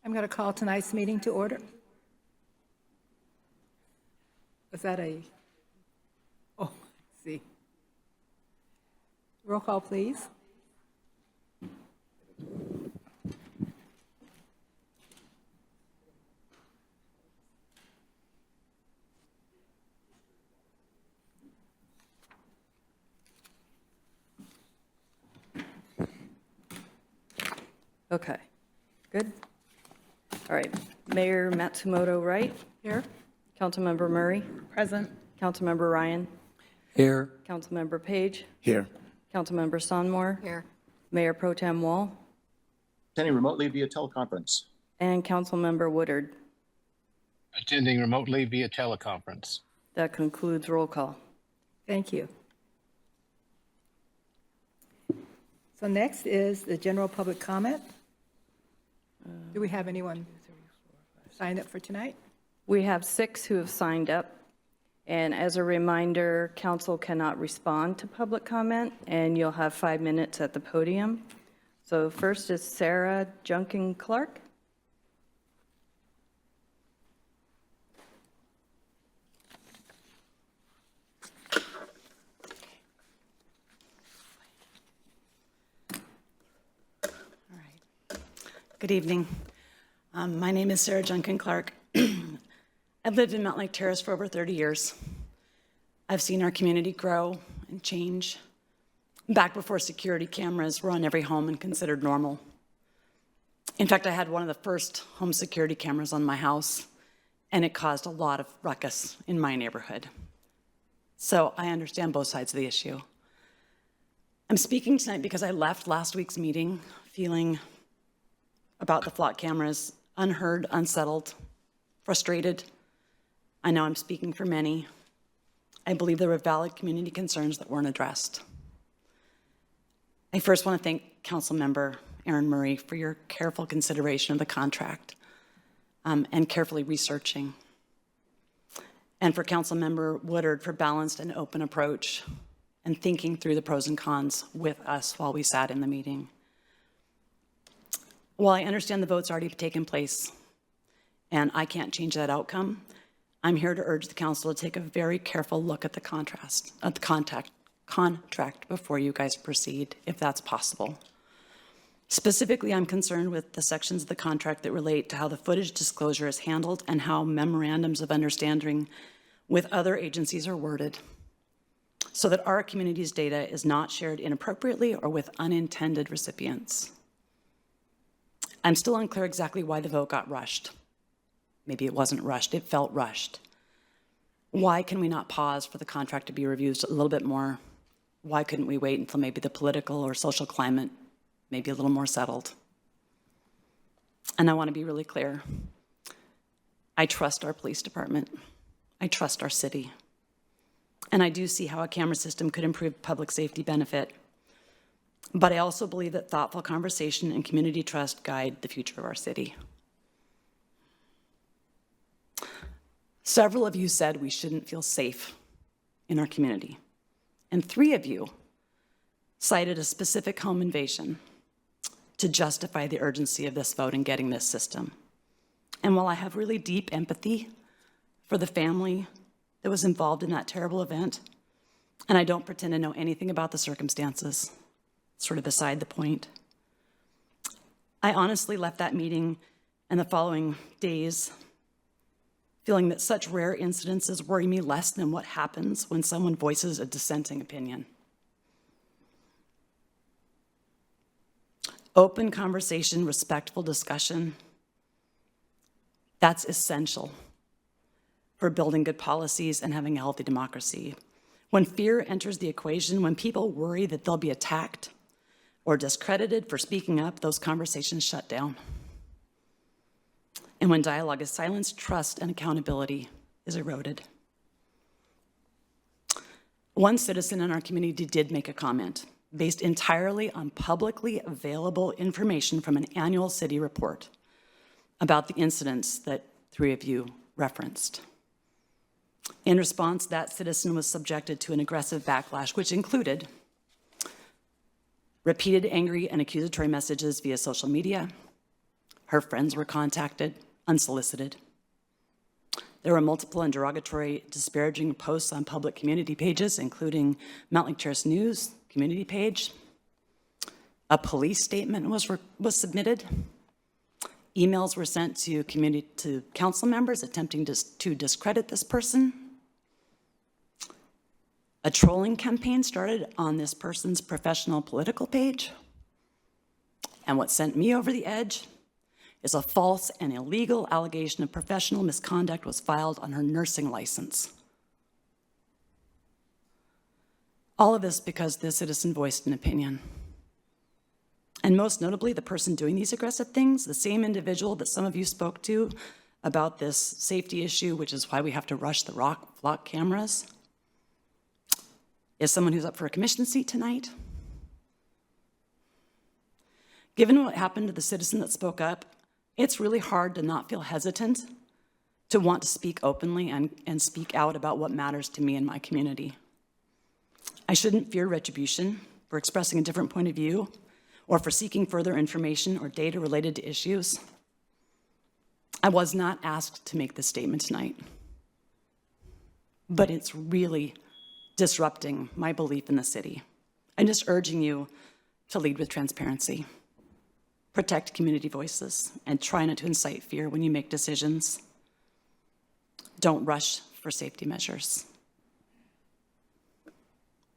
I'm going to call tonight's meeting to order. Was that a, oh, I see. Roll call, please. Okay, good. All right, Mayor Matsumoto Wright. Here. Councilmember Murray. Present. Councilmember Ryan. Here. Councilmember Page. Here. Councilmember Sonmore. Here. Mayor Pro Tem Wall. Attending remotely via teleconference. And Councilmember Woodard. Attending remotely via teleconference. That concludes roll call. Thank you. So next is the general public comment. Do we have anyone signed up for tonight? We have 6 who have signed up. And as a reminder, council cannot respond to public comment, and you'll have 5 minutes at the podium. So first is Sarah Junkin Clark. Good evening. My name is Sarah Junkin Clark. I've lived in Mountlake Terrace for over 30 years. I've seen our community grow and change. Back before security cameras were on every home and considered normal. In fact, I had one of the first home security cameras on my house, and it caused a lot of ruckus in my neighborhood. So I understand both sides of the issue. I'm speaking tonight because I left last week's meeting feeling about the flock cameras unheard, unsettled, frustrated. I know I'm speaking for many. I believe there were valid community concerns that weren't addressed. I first want to thank Councilmember Aaron Murray for your careful consideration of the contract and carefully researching. And for Councilmember Woodard for balanced and open approach and thinking through the pros and cons with us while we sat in the meeting. While I understand the vote's already taken place and I can't change that outcome, I'm here to urge the council to take a very careful look at the contract before you guys proceed, if that's possible. Specifically, I'm concerned with the sections of the contract that relate to how the footage disclosure is handled and how memorandums of understanding with other agencies are worded, so that our community's data is not shared inappropriately or with unintended recipients. I'm still unclear exactly why the vote got rushed. Maybe it wasn't rushed, it felt rushed. Why can we not pause for the contract to be reviewed a little bit more? Why couldn't we wait until maybe the political or social climate may be a little more settled? And I want to be really clear. I trust our police department. I trust our city. And I do see how a camera system could improve public safety benefit. But I also believe that thoughtful conversation and community trust guide the future of our city. Several of you said we shouldn't feel safe in our community. And 3 of you cited a specific home invasion to justify the urgency of this vote in getting this system. And while I have really deep empathy for the family that was involved in that terrible event, and I don't pretend to know anything about the circumstances, sort of beside the point, I honestly left that meeting and the following days feeling that such rare incidences worry me less than what happens when someone voices a dissenting opinion. Open conversation, respectful discussion, that's essential for building good policies and having a healthy democracy. When fear enters the equation, when people worry that they'll be attacked or discredited for speaking up, those conversations shut down. And when dialogue is silenced, trust and accountability is eroded. One citizen in our community did make a comment based entirely on publicly available information from an annual city report about the incidents that 3 of you referenced. In response, that citizen was subjected to an aggressive backlash, which included repeated angry and accusatory messages via social media, Her friends were contacted, unsolicited. There were multiple and derogatory, disparaging posts on public community pages, including Mountlake Terrace News community page. A police statement was submitted. Emails were sent to council members attempting to discredit this person. A trolling campaign started on this person's professional political page. And what sent me over the edge is a false and illegal allegation of professional misconduct was filed on her nursing license. All of this because the citizen voiced an opinion. And most notably, the person doing these aggressive things, the same individual that some of you spoke to about this safety issue, which is why we have to rush the flock cameras, is someone who's up for a commission seat tonight. Given what happened to the citizen that spoke up, it's really hard to not feel hesitant to want to speak openly and speak out about what matters to me and my community. I shouldn't fear retribution for expressing a different point of view or for seeking further information or data related to issues. I was not asked to make this statement tonight, but it's really disrupting my belief in the city. I'm just urging you to lead with transparency, protect community voices, and try not to incite fear when you make decisions. Don't rush for safety measures.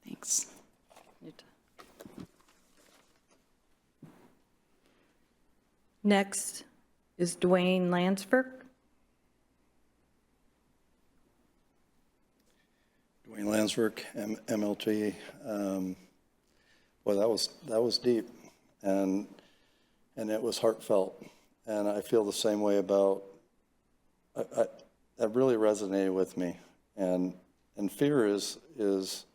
Thanks. Next is Dwayne Lansford. Dwayne Lansford, MLT. Well, that was deep, and it was heartfelt, and I feel the same way about. That really resonated with me, and fear is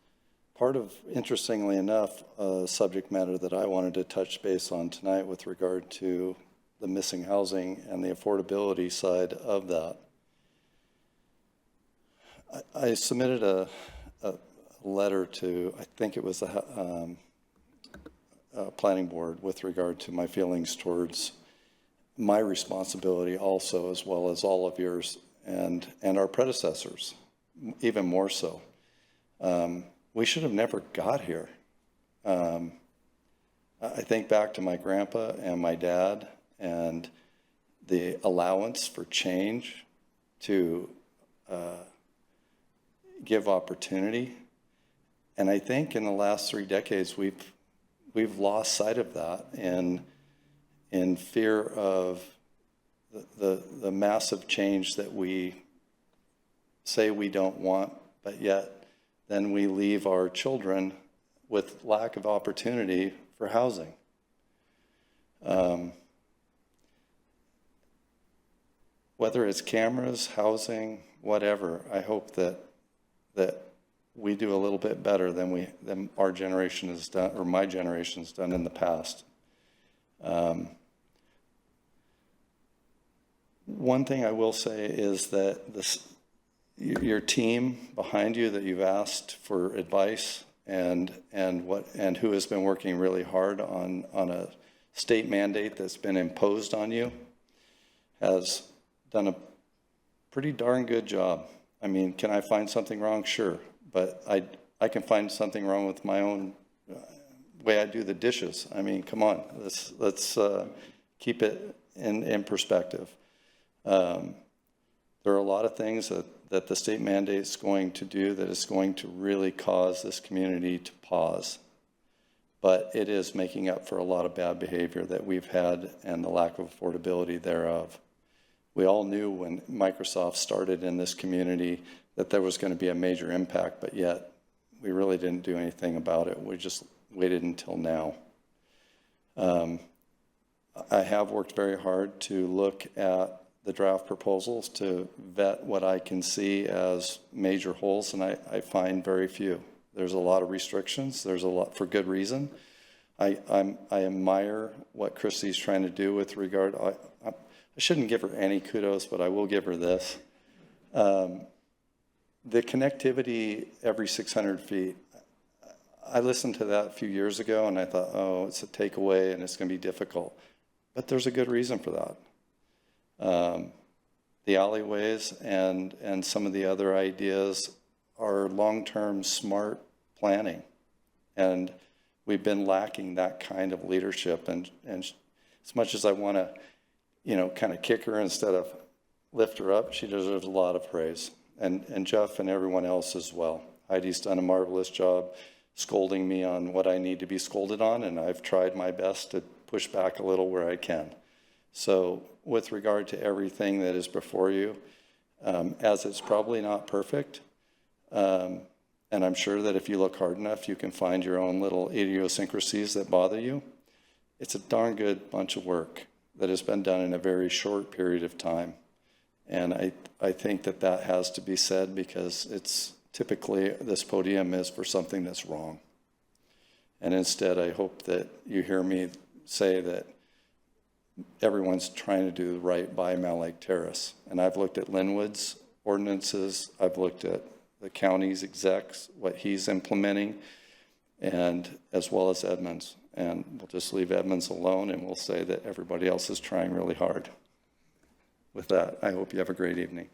part of, interestingly enough, a subject matter that I wanted to touch base on tonight with regard to the missing housing and the affordability side of that. I submitted a letter to, I think it was the planning board, with regard to my feelings towards my responsibility also, as well as all of yours and our predecessors, even more so. We should have never got here. I think back to my grandpa and my dad and the allowance for change to give opportunity. And I think in the last 3 decades, we've lost sight of that in fear of the massive change that we say we don't want, but yet then we leave our children with lack of opportunity for housing. Whether it's cameras, housing, whatever, I hope that we do a little bit better than our generation has done, or my generation has done in the past. One thing I will say is that your team behind you that you've asked for advice and who has been working really hard on a state mandate that's been imposed on you has done a pretty darn good job. I mean, can I find something wrong? Sure. But I can find something wrong with my own way I do the dishes. I mean, come on, let's keep it in perspective. There are a lot of things that the state mandate is going to do that is going to really cause this community to pause. But it is making up for a lot of bad behavior that we've had and the lack of affordability thereof. We all knew when Microsoft started in this community that there was going to be a major impact, but yet we really didn't do anything about it. We just waited until now. I have worked very hard to look at the draft proposals to vet what I can see as major holes, and I find very few. There's a lot of restrictions. There's a lot for good reason. I admire what Christy's trying to do with regard. I shouldn't give her any kudos, but I will give her this. The connectivity every 600 feet. I listened to that a few years ago, and I thought, oh, it's a takeaway, and it's going to be difficult. but there's a good reason for that. The alleyways and some of the other ideas are long-term smart planning. And we've been lacking that kind of leadership. And as much as I want to, kind of kick her instead of lift her up, she deserves a lot of praise. And Jeff and everyone else as well. Heidi's done a marvelous job scolding me on what I need to be scolded on, and I've tried my best to push back a little where I can. So with regard to everything that is before you, as it's probably not perfect, and I'm sure that if you look hard enough, you can find your own little idiosyncrasies that bother you. It's a darn good bunch of work that has been done in a very short period of time. And I think that has to be said, because it's typically, this podium is for something that's wrong. And instead, I hope that you hear me say that everyone's trying to do right by Mountlake Terrace. And I've looked at Linwood's ordinances, I've looked at the county's execs, what he's implementing, and as well as Edmonds. And we'll just leave Edmonds alone, and we'll say that everybody else is trying really hard. With that, I hope you have a great evening.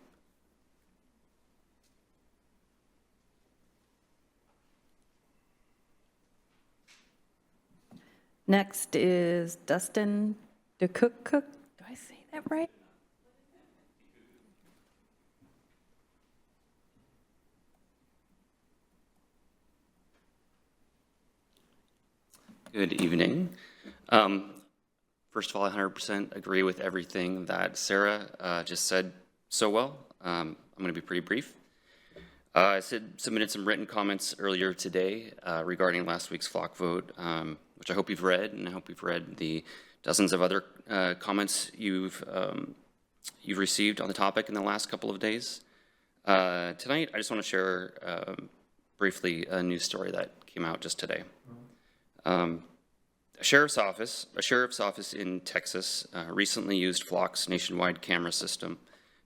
Next is Dustin DeCook. Do I say that right? Good evening. First of all, I 100% agree with everything that Sarah just said so well. I'm going to be pretty brief. I submitted some written comments earlier today regarding last week's flock vote, which I hope you've read, and I hope you've read the dozens of other comments you've received on the topic in the last couple of days. Tonight, I just want to share briefly a news story that came out just today. A sheriff's office in Texas recently used Flock's nationwide camera system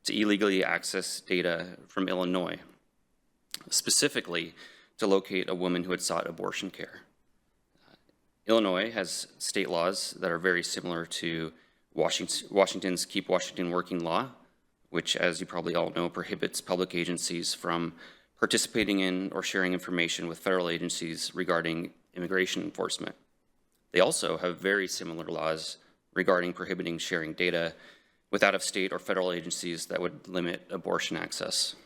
to illegally access data from Illinois, specifically to locate a woman who had sought abortion care. Illinois has state laws that are very similar to Washington's Keep Washington Working law, which, as you probably all know, prohibits public agencies from participating in or sharing information with federal agencies regarding immigration enforcement. They also have very similar laws regarding prohibiting sharing data with out-of-state or federal agencies that would limit abortion access.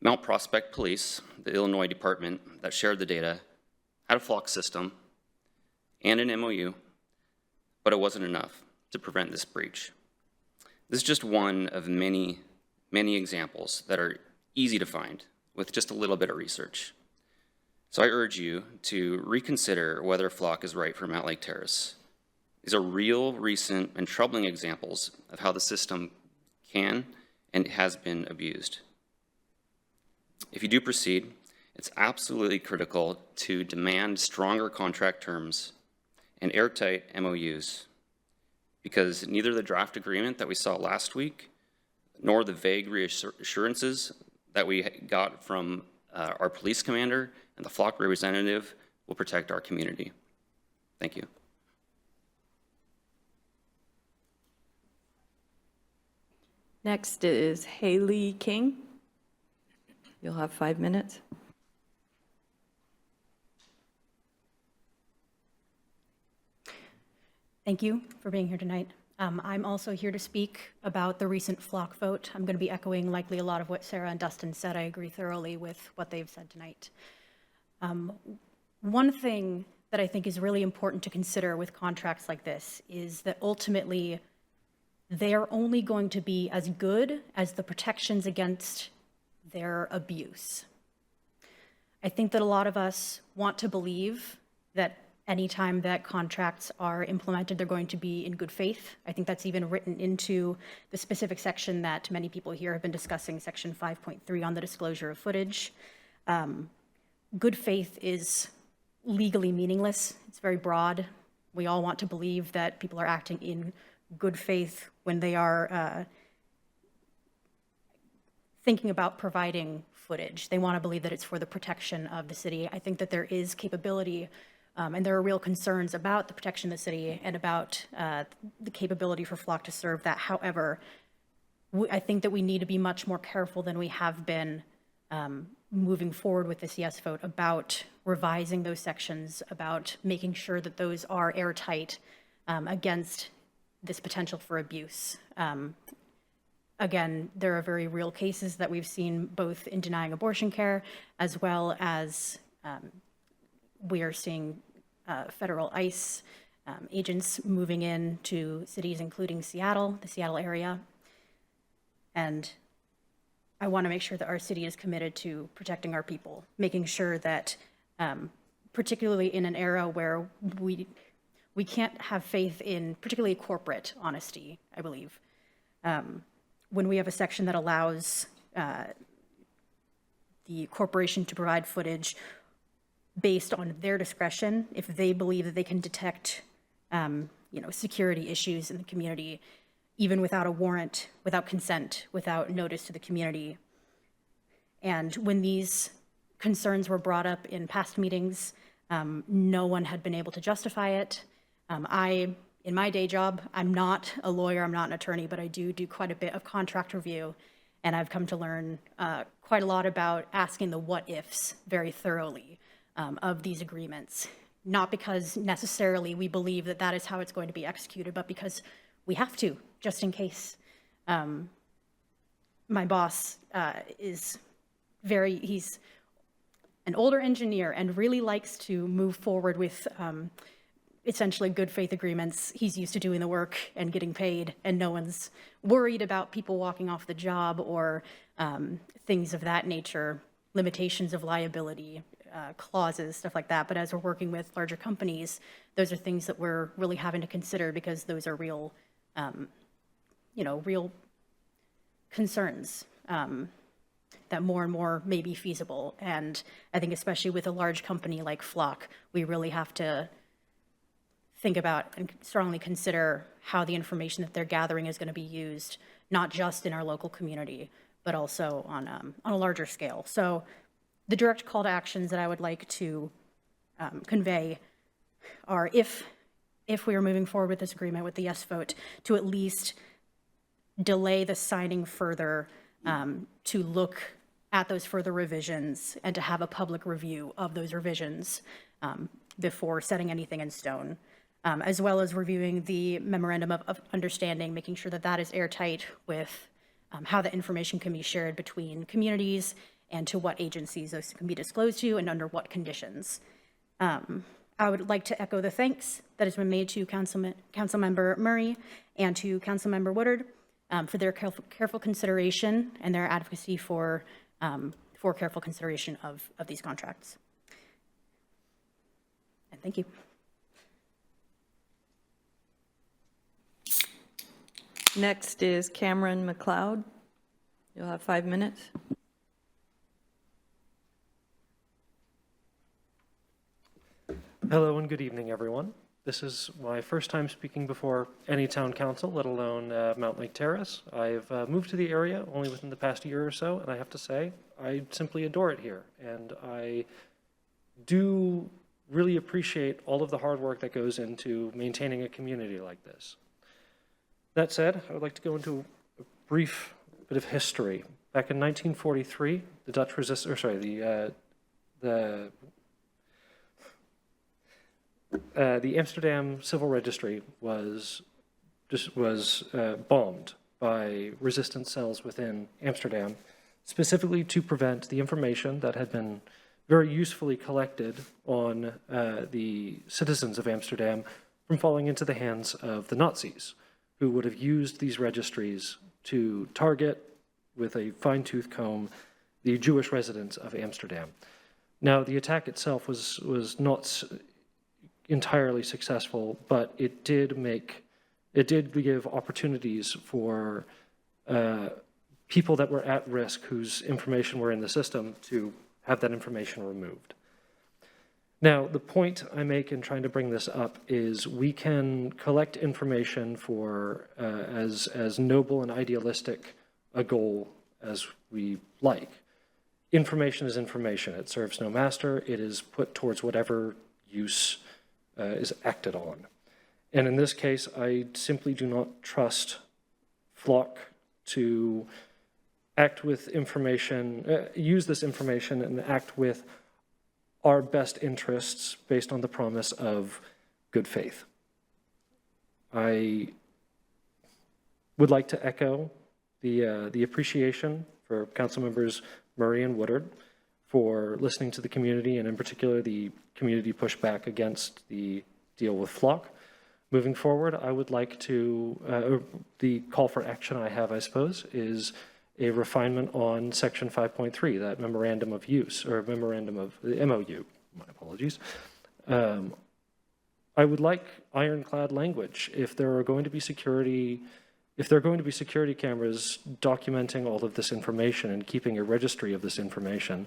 Mount Prospect Police, the Illinois department that shared the data, had a flock system and an MOU, but it wasn't enough to prevent this breach. This is just one of many, many examples that are easy to find with just a little bit of research. So I urge you to reconsider whether Flock is right for Mountlake Terrace. These are real, recent, and troubling examples of how the system can and has been abused. If you do proceed, it's absolutely critical to demand stronger contract terms and airtight MOUs, because neither the draft agreement that we saw last week nor the vague reassurances that we got from our police commander and the Flock representative will protect our community. Thank you. Next is Haley King. You'll have 5 minutes. Thank you for being here tonight. I'm also here to speak about the recent Flock vote. I'm going to be echoing likely a lot of what Sarah and Dustin said. I agree thoroughly with what they've said tonight. One thing that I think is really important to consider with contracts like this is that ultimately they are only going to be as good as the protections against their abuse. I think that a lot of us want to believe that anytime that contracts are implemented, they're going to be in good faith. I think that's even written into the specific section that many people here have been discussing, section 5.3 on the disclosure of footage. Good faith is legally meaningless. It's very broad. We all want to believe that people are acting in good faith when they are thinking about providing footage. They want to believe that it's for the protection of the city. I think that there is capability And there are real concerns about the protection of the city and about the capability for Flock to serve that. However, I think that we need to be much more careful than we have been moving forward with this yes vote about revising those sections, about making sure that those are airtight against this potential for abuse. Again, there are very real cases that we've seen both in denying abortion care, as well as we are seeing federal ICE agents moving in to cities, including Seattle, the Seattle area. And I want to make sure that our city is committed to protecting our people, making sure that, particularly in an era where we can't have faith in particularly corporate honesty, I believe. When we have a section that allows the corporation to provide footage based on their discretion, if they believe that they can detect, security issues in the community, even without a warrant, without consent, without notice to the community. And when these concerns were brought up in past meetings, no one had been able to justify it. In my day job, I'm not a lawyer, I'm not an attorney, but I do quite a bit of contract review, and I've come to learn quite a lot about asking the what ifs very thoroughly of these agreements. Not because necessarily we believe that that is how it's going to be executed, but because we have to, just in case. My boss he's an older engineer and really likes to move forward with essentially good faith agreements. He's used to doing the work and getting paid, and no one's worried about people walking off the job or things of that nature, limitations of liability, clauses, stuff like that. But as we're working with larger companies, those are things that we're really having to consider because those are real, real concerns that more and more may be feasible. And I think especially with a large company like Flock, we really have to think about and strongly consider how the information that they're gathering is going to be used, not just in our local community, but also on a larger scale. So the direct call to actions that I would like to convey are if we are moving forward with this agreement with the yes vote, to at least delay the signing further, to look at those further revisions and to have a public review of those revisions before setting anything in stone. As well as reviewing the memorandum of understanding, making sure that that is airtight with how the information can be shared between communities and to what agencies those can be disclosed to and under what conditions. I would like to echo the thanks that has been made to Councilmember Murray and to Councilmember Woodard for their careful consideration and their advocacy for careful consideration of these contracts. And thank you. Next is Cameron McLeod. You'll have 5 minutes. Hello and good evening, everyone. This is my first time speaking before any town council, let alone Mountlake Terrace. I've moved to the area only within the past year or so, and I have to say, I simply adore it here. And I do really appreciate all of the hard work that goes into maintaining a community like this. That said, I would like to go into a brief bit of history. Back in 1943, the Amsterdam Civil Registry was bombed by resistance cells within Amsterdam, specifically to prevent the information that had been very usefully collected on the citizens of Amsterdam from falling into the hands of the Nazis, who would have used these registries to target with a fine-tooth comb the Jewish residents of Amsterdam. Now, the attack itself was not entirely successful, but it did give opportunities for people that were at risk, whose information were in the system, to have that information removed. Now, the point I make in trying to bring this up is we can collect information for as noble and idealistic a goal as we like. Information is information. It serves no master. It is put towards whatever use is acted on. And in this case, I simply do not trust Flock to act with information, use this information and act with our best interests based on the promise of good faith. I would like to echo the appreciation for Council Members Murray and Woodard for listening to the community, and in particular the community pushback against the deal with Flock. Moving forward, I would like to, the call for action I have, I suppose, is a refinement on Section 5.3, that memorandum of use, or memorandum of the MOU, my apologies. I would like ironclad language. If there are going to be security cameras documenting all of this information and keeping a registry of this information,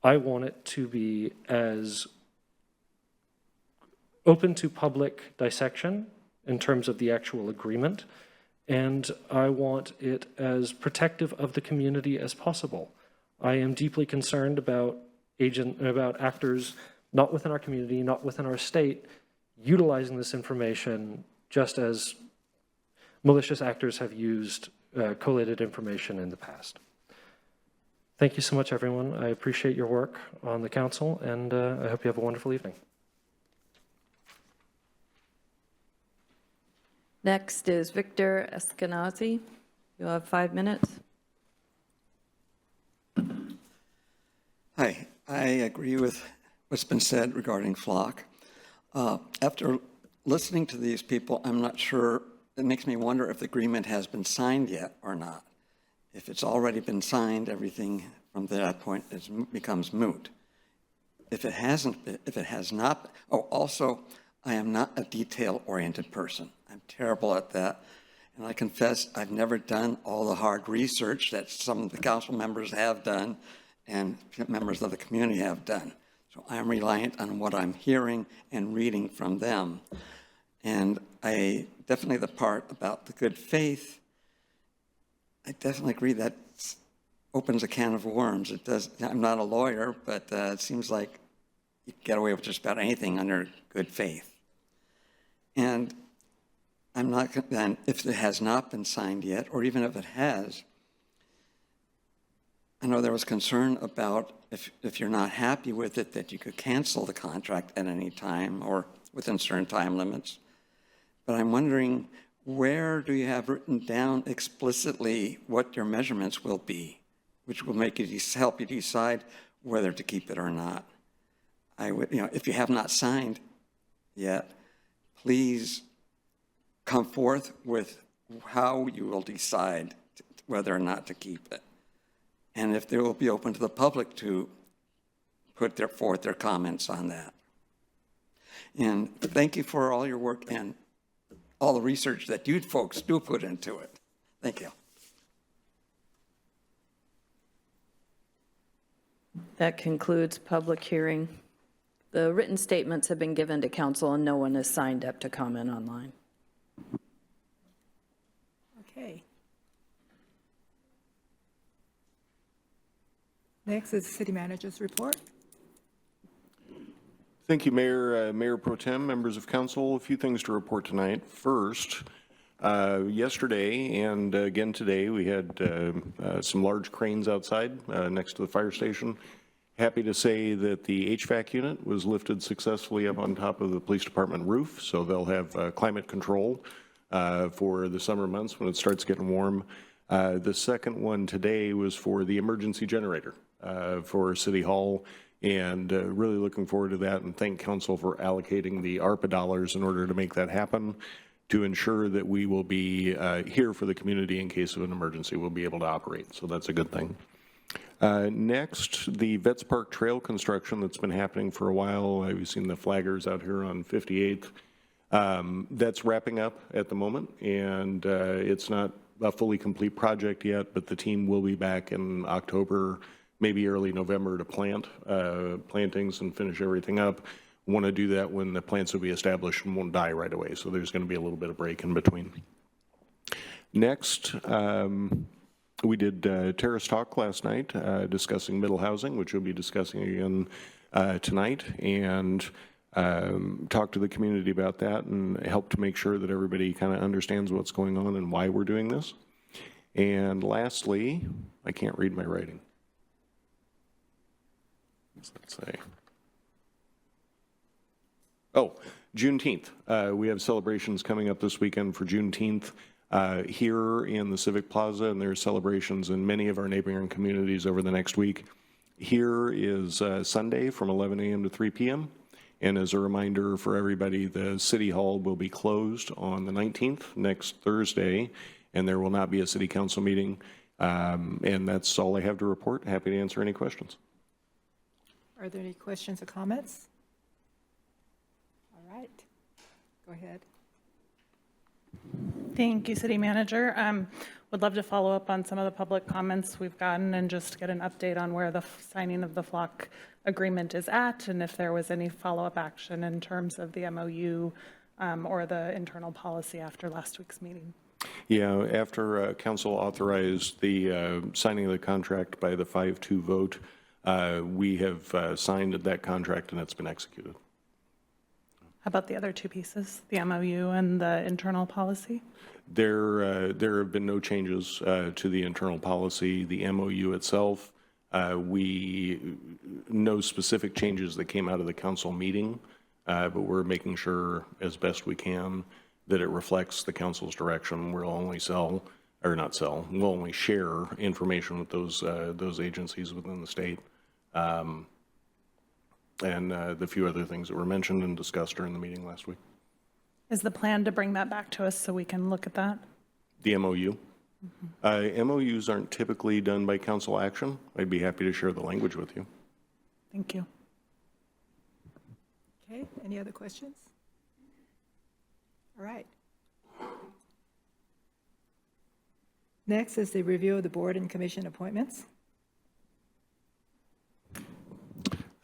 I want it to be as open to public dissection in terms of the actual agreement, and I want it as protective of the community as possible. I am deeply concerned about actors not within our community, not within our state, utilizing this information just as malicious actors have used collated information in the past. Thank you so much, everyone. I appreciate your work on the council, and I hope you have a wonderful evening. Next is Victor Eskenazi. You'll have 5 minutes. Hi, I agree with what's been said regarding Flock. After listening to these people, I'm not sure, it makes me wonder if the agreement has been signed yet or not. If it's already been signed, everything from that point becomes moot. If it has not, also, I am not a detail-oriented person. I'm terrible at that. And I confess I've never done all the hard research that some of the council members have done and members of the community have done. So I'm reliant on what I'm hearing and reading from them. And I definitely, the part about the good faith, I definitely agree that opens a can of worms. It does. I'm not a lawyer, but it seems like you can get away with just about anything under good faith. And I'm not, and if it has not been signed yet, or even if it has, I know there was concern about if you're not happy with it, that you could cancel the contract at any time or within certain time limits. But I'm wondering, where do you have written down explicitly what your measurements will be, which will make you help you decide whether to keep it or not? I would, if you have not signed yet, please come forth with how you will decide whether or not to keep it. And if they will be open to the public to put forth their comments on that. And thank you for all your work and all the research that you folks do put into it. Thank you. That concludes public hearing. The written statements have been given to council and no one has signed up to comment online. Okay. Next is the city manager's report. Thank you, Mayor, Mayor Pro Tem, members of council. A few things to report tonight. First, yesterday and again today, we had some large cranes outside next to the fire station. Happy to say that the HVAC unit was lifted successfully up on top of the police department roof, so they'll have climate control for the summer months when it starts getting warm. The second one today was for the emergency generator for City Hall, and really looking forward to that, and thank council for allocating the ARPA dollars in order to make that happen, to ensure that we will be here for the community in case of an emergency. We'll be able to operate, so that's a good thing. Next, the Vets Park Trail construction that's been happening for a while. We've seen the flaggers out here on 58th. That's wrapping up at the moment, and it's not a fully complete project yet, but the team will be back in October, maybe early November, to plant plantings and finish everything up. Want to do that when the plants will be established and won't die right away, so there's going to be a little bit of break in between. Next, we did Terrace talk last night discussing middle housing, which we'll be discussing again tonight, and talk to the community about that and help to make sure that everybody kind of understands what's going on and why we're doing this. And lastly, I can't read my writing. What's that say? Oh, Juneteenth. We have celebrations coming up this weekend for Juneteenth here in the Civic Plaza, and there's celebrations in many of our neighboring communities over the next week. Here is Sunday from 11 a.m. to 3 p.m. And as a reminder for everybody, the City Hall will be closed on the 19th, next Thursday, and there will not be a City Council meeting. And that's all I have to report. Happy to answer any questions. Are there any questions or comments? All right, go ahead. Thank you, City Manager. Would love to follow up on some of the public comments we've gotten and just get an update on where the signing of the flock agreement is at and if there was any follow-up action in terms of the MOU or the internal policy after last week's meeting. Yeah, after Council authorized the signing of the contract by the 5-2 vote, we have signed that contract and it's been executed. How about the other two pieces, the MOU and the internal policy? There have been no changes to the internal policy. The MOU itself, no specific changes that came out of the council meeting, but we're making sure as best we can that it reflects the council's direction. We'll only we'll only share information with those agencies within the state. And the few other things that were mentioned and discussed during the meeting last week. Is the plan to bring that back to us so we can look at that? The MOU? MOUs aren't typically done by council action. I'd be happy to share the language with you. Thank you. Okay, any other questions? All right. Next is the review of the board and commission appointments.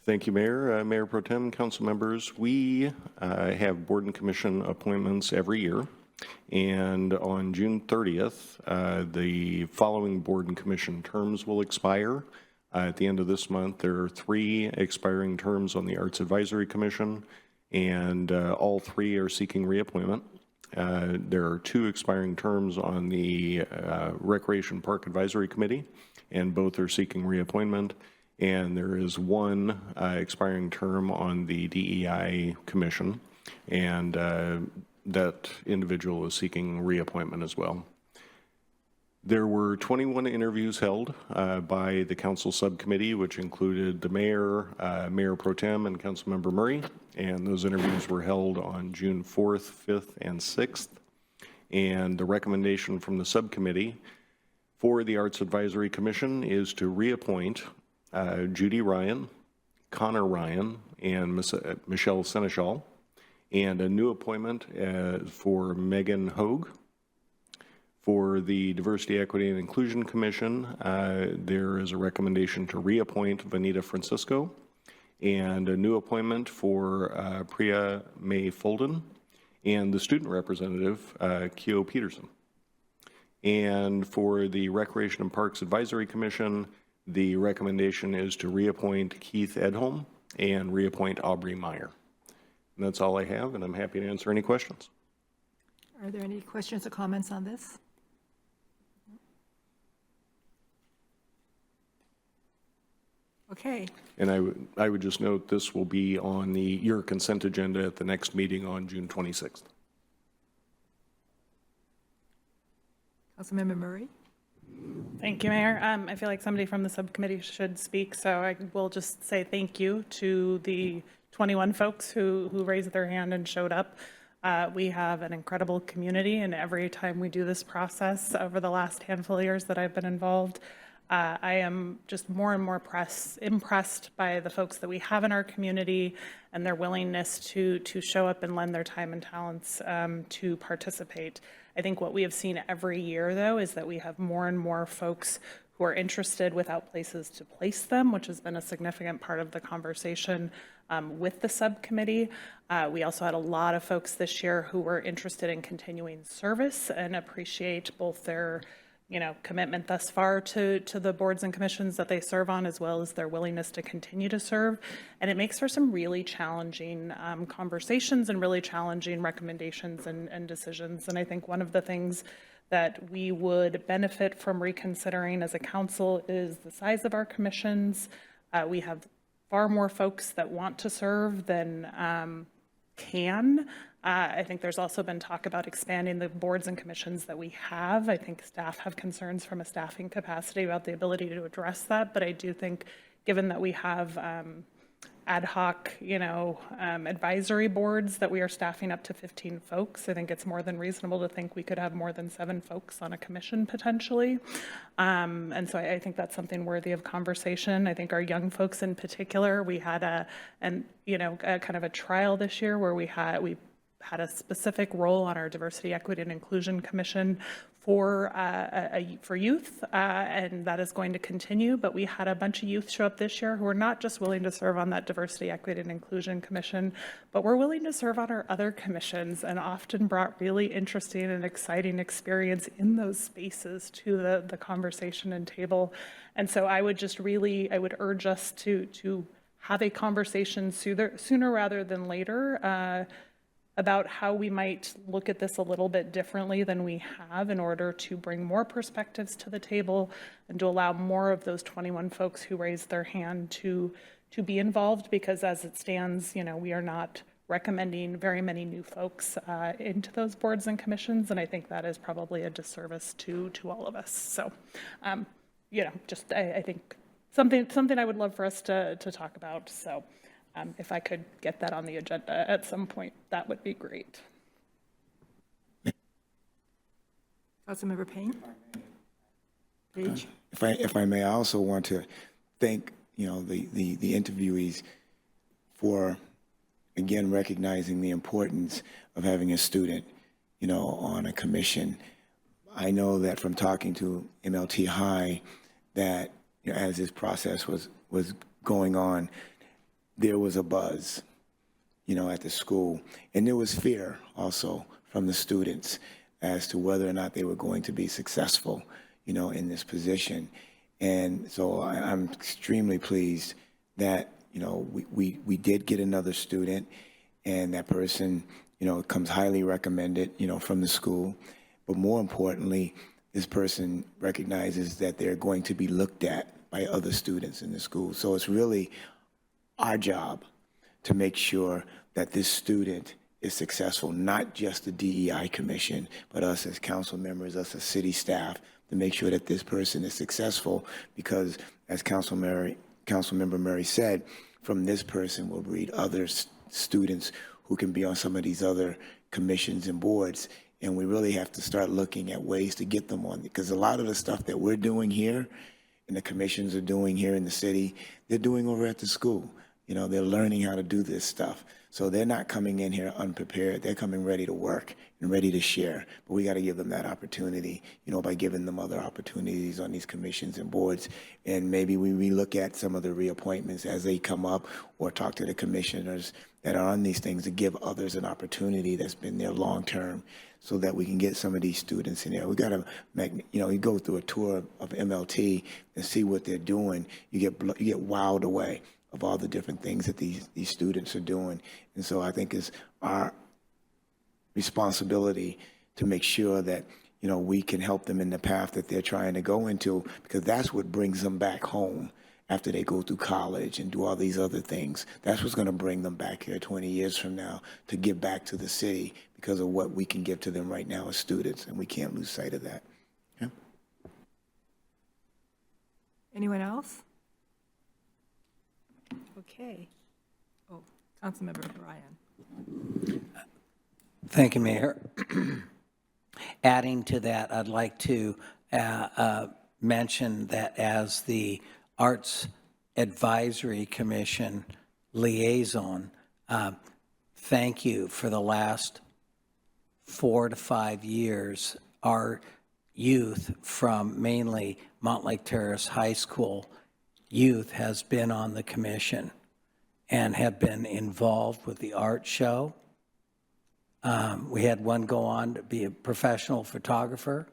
Thank you, Mayor. Mayor Pro Tem, council members, we have board and commission appointments every year. And on June 30th, the following board and commission terms will expire. At the end of this month, there are 3 expiring terms on the Arts Advisory Commission, and all 3 are seeking reappointment. There are 2 expiring terms on the Recreation Park Advisory Committee, and both are seeking reappointment. And there is 1 expiring term on the DEI Commission, and that individual is seeking reappointment as well. There were 21 interviews held by the council subcommittee, which included the mayor, Mayor Pro Tem, and Councilmember Murray, and those interviews were held on June 4th, 5th, and 6th. And the recommendation from the subcommittee for the Arts Advisory Commission is to reappoint Judy Ryan, Connor Ryan, and Michelle Seneschal, and a new appointment for Megan Hogue. For the Diversity, Equity, and Inclusion Commission, there is a recommendation to reappoint Vanita Francisco, and a new appointment for Priya May Folden, and the student representative, Keo Peterson. And for the Recreation and Parks Advisory Commission, the recommendation is to reappoint Keith Edholm and reappoint Aubrey Meyer. And that's all I have, and I'm happy to answer any questions. Are there any questions or comments on this? Okay. And I would just note this will be on your consent agenda at the next meeting on June 26th. Councilmember Murray? Thank you, Mayor. I feel like somebody from the subcommittee should speak, so I will just say thank you to the 21 folks who raised their hand and showed up. We have an incredible community, and every time we do this process over the last handful of years that I've been involved, I am just more and more impressed by the folks that we have in our community and their willingness to show up and lend their time and talents to participate. I think what we have seen every year, though, is that we have more and more folks who are interested without places to place them, which has been a significant part of the conversation with the subcommittee. We also had a lot of folks this year who were interested in continuing service and appreciate both their commitment thus far to the boards and commissions that they serve on, as well as their willingness to continue to serve. And it makes for some really challenging conversations and really challenging recommendations and decisions. And I think one of the things that we would benefit from reconsidering as a council is the size of our commissions. We have far more folks that want to serve than can. I think there's also been talk about expanding the boards and commissions that we have. I think staff have concerns from a staffing capacity about the ability to address that, but I do think given that we have ad hoc, advisory boards that we are staffing up to 15 folks, I think it's more than reasonable to think we could have more than 7 folks on a commission potentially. And so I think that's something worthy of conversation. I think our young folks in particular, we had a kind of a trial this year where we had a specific role on our Diversity, Equity, and Inclusion Commission for youth, and that is going to continue. But we had a bunch of youth show up this year who are not just willing to serve on that Diversity, Equity, and Inclusion Commission, but were willing to serve on our other commissions and often brought really interesting and exciting experience in those spaces to the conversation and table. And so I would urge us to have a conversation sooner rather than later about how we might look at this a little bit differently than we have in order to bring more perspectives to the table and to allow more of those 21 folks who raised their hand to be involved, because as it stands, we are not recommending very many new folks into those boards and commissions, and I think that is probably a disservice to all of us. So, I think something I would love for us to talk about. So. If I could get that on the agenda at some point, that would be great. Councilmember Payne? Page? If I may, I also want to thank, the interviewees for, again, recognizing the importance of having a student, on a commission. I know that from talking to MLT High that, as this process was going on, there was a buzz, at the school. And there was fear also from the students as to whether or not they were going to be successful, in this position. And so I'm extremely pleased that, we did get another student, and that person, comes highly recommended, from the school. But more importantly, this person recognizes that they're going to be looked at by other students in the school. So it's really our job to make sure that this student is successful, not just the DEI commission, but us as council members, us as city staff, to make sure that this person is successful, because as Councilmember Murray said, from this person will breed other students who can be on some of these other commissions and boards. And we really have to start looking at ways to get them on, because a lot of the stuff that we're doing here and the commissions are doing here in the city, they're doing over at the school. They're learning how to do this stuff. So they're not coming in here unprepared. They're coming ready to work and ready to share. But we got to give them that opportunity, by giving them other opportunities on these commissions and boards. And maybe we relook at some of the reappointments as they come up, or talk to the commissioners that are on these things to give others an opportunity that's been there long term, so that we can get some of these students in there. We got to you go through a tour of MLT and see what they're doing. You get wowed away of all the different things that these students are doing. And so I think it's our responsibility to make sure that, we can help them in the path that they're trying to go into, because that's what brings them back home after they go through college and do all these other things. That's what's going to bring them back here 20 years from now, to give back to the city because of what we can give to them right now as students, and we can't lose sight of that. Yeah. Anyone else? Okay. Oh, Councilmember Ryan. Thank you, Mayor. Adding to that, I'd like to mention that as the Arts Advisory Commission liaison, thank you for the last 4 to 5 years. Our youth from mainly Mountlake Terrace High School youth has been on the commission and have been involved with the art show. We had one go on to be a professional photographer.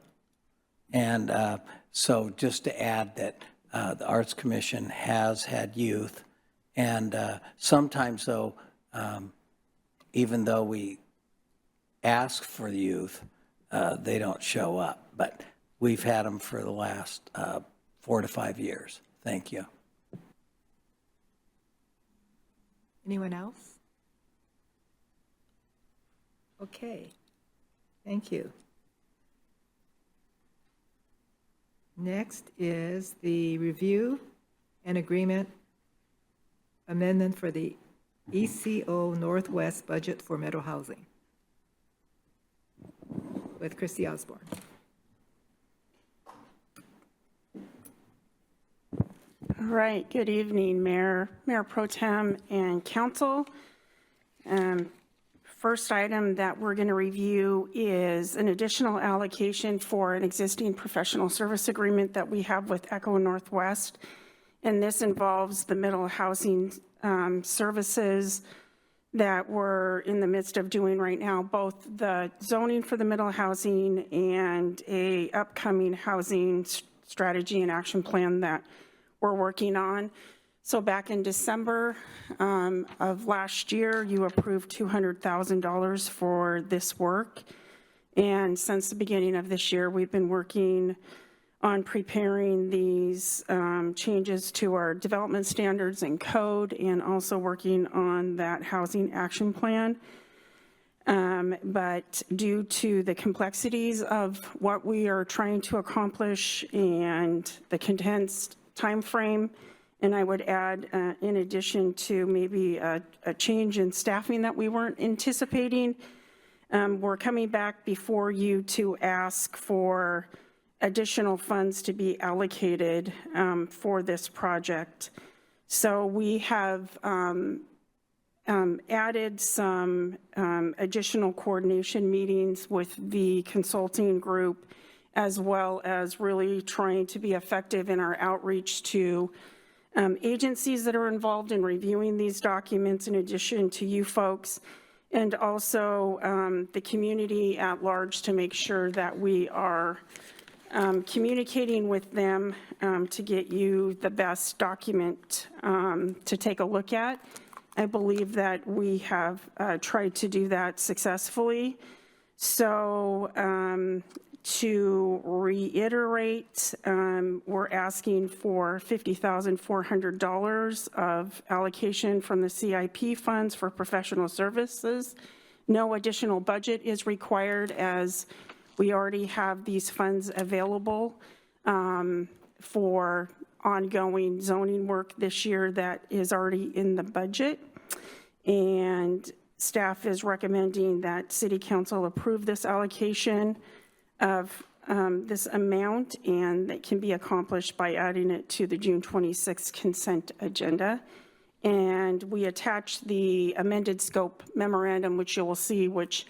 And so just to add that the Arts Commission has had youth, and sometimes, though, even though we ask for youth, they don't show up. But we've had them for the last 4 to 5 years. Thank you. Anyone else? Okay, thank you. Next is the review and agreement amendment for the ECONorthwest budget for metal housing with Christy Osborne. All right, good evening, Mayor Pro Tem and Council. First item that we're going to review is an additional allocation for an existing professional service agreement that we have with ECONorthwest. And this involves the middle housing services that we're in the midst of doing right now, both the zoning for the middle housing and a upcoming housing strategy and action plan that we're working on. So back in December of last year, you approved $200,000 for this work. And since the beginning of this year, we've been working on preparing these changes to our development standards and code, and also working on that housing action plan. But due to the complexities of what we are trying to accomplish and the condensed time frame, and I would add, in addition to maybe a change in staffing that we weren't anticipating, we're coming back before you to ask for additional funds to be allocated for this project. So we have added some additional coordination meetings with the consulting group, as well as really trying to be effective in our outreach to agencies that are involved in reviewing these documents, in addition to you folks, and also the community at large, to make sure that we are communicating with them to get you the best document to take a look at. I believe that we have tried to do that successfully. So to reiterate, we're asking for $50,400 of allocation from the CIP funds for professional services. No additional budget is required, as we already have these funds available for ongoing zoning work this year that is already in the budget. And staff is recommending that City Council approve this allocation of this amount, and that can be accomplished by adding it to the June 26th consent agenda. And we attached the amended scope memorandum, which you will see, which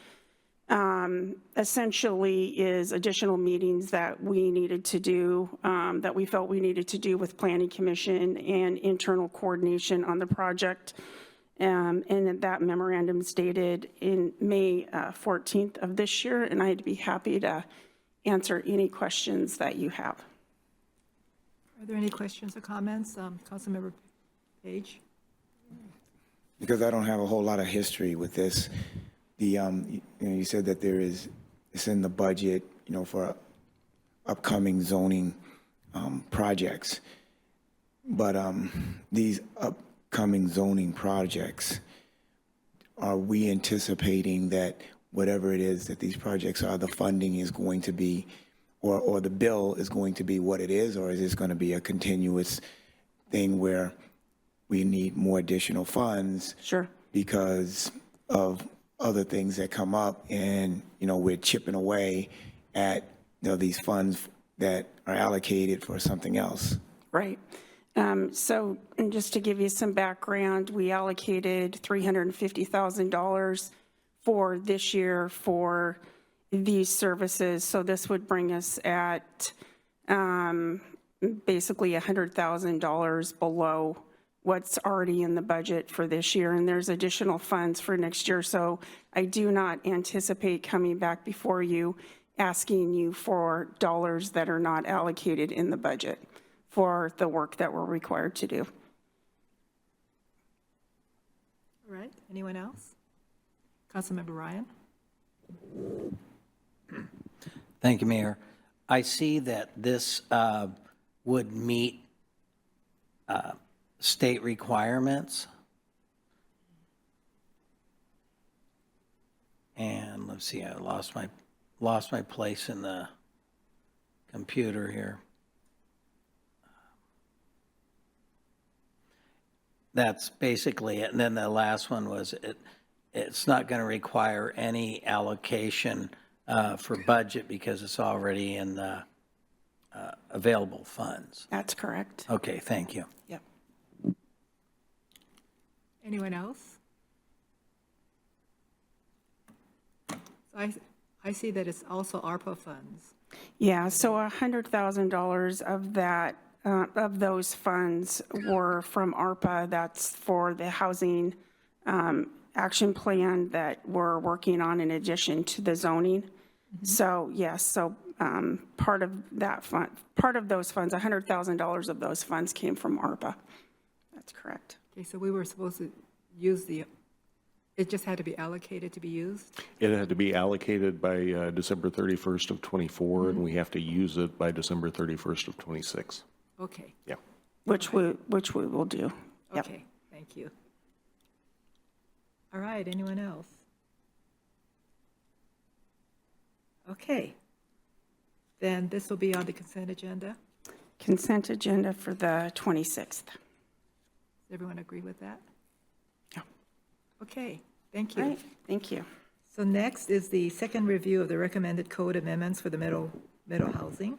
essentially is additional meetings that we needed to do, that we felt we needed to do with Planning Commission and internal coordination on the project. And that memorandum is dated in May 14th of this year, and I'd be happy to answer any questions that you have. Are there any questions or comments? Councilmember Page? Because I don't have a whole lot of history with this. You said that it's in the budget, for upcoming zoning projects. But these upcoming zoning projects, are we anticipating that whatever it is that these projects are, the funding is going to be, or the bill is going to be what it is, or is this going to be a continuous thing where we need more additional funds? Sure. Because of other things that come up, and we're chipping away at these funds that are allocated for something else. Right. So, and just to give you some background, we allocated $350,000 for this year for these services. So this would bring us at basically $100,000 below what's already in the budget for this year, and there's additional funds for next year. So I do not anticipate coming back before you asking you for dollars that are not allocated in the budget for the work that we're required to do. All right, anyone else? Councilmember Ryan? Thank you, Mayor. I see that this would meet state requirements. And let's see, I lost my place in the computer here. That's basically it. And then the last one was it's not going to require any allocation for budget because it's already in the available funds. That's correct. Okay, thank you. Yep. Anyone else? So I see that it's also ARPA funds. Yeah, so $100,000 of that, of those funds were from ARPA. That's for the housing action plan that we're working on in addition to the zoning. So yes, so part of that fund, part of those funds, $100,000 of those funds came from ARPA. That's correct. Okay, so we were supposed to use it just had to be allocated to be used? It had to be allocated by December 31st of '24, and we have to use it by December 31st of '26. Okay. Yeah. Which we will do. Yep. Okay, thank you. All right, anyone else? Okay. Then this will be on the consent agenda. Consent agenda for the 26th. Does everyone agree with that? Yeah. Okay, thank you. All right, thank you. So next is the second review of the recommended code amendments for the middle housing.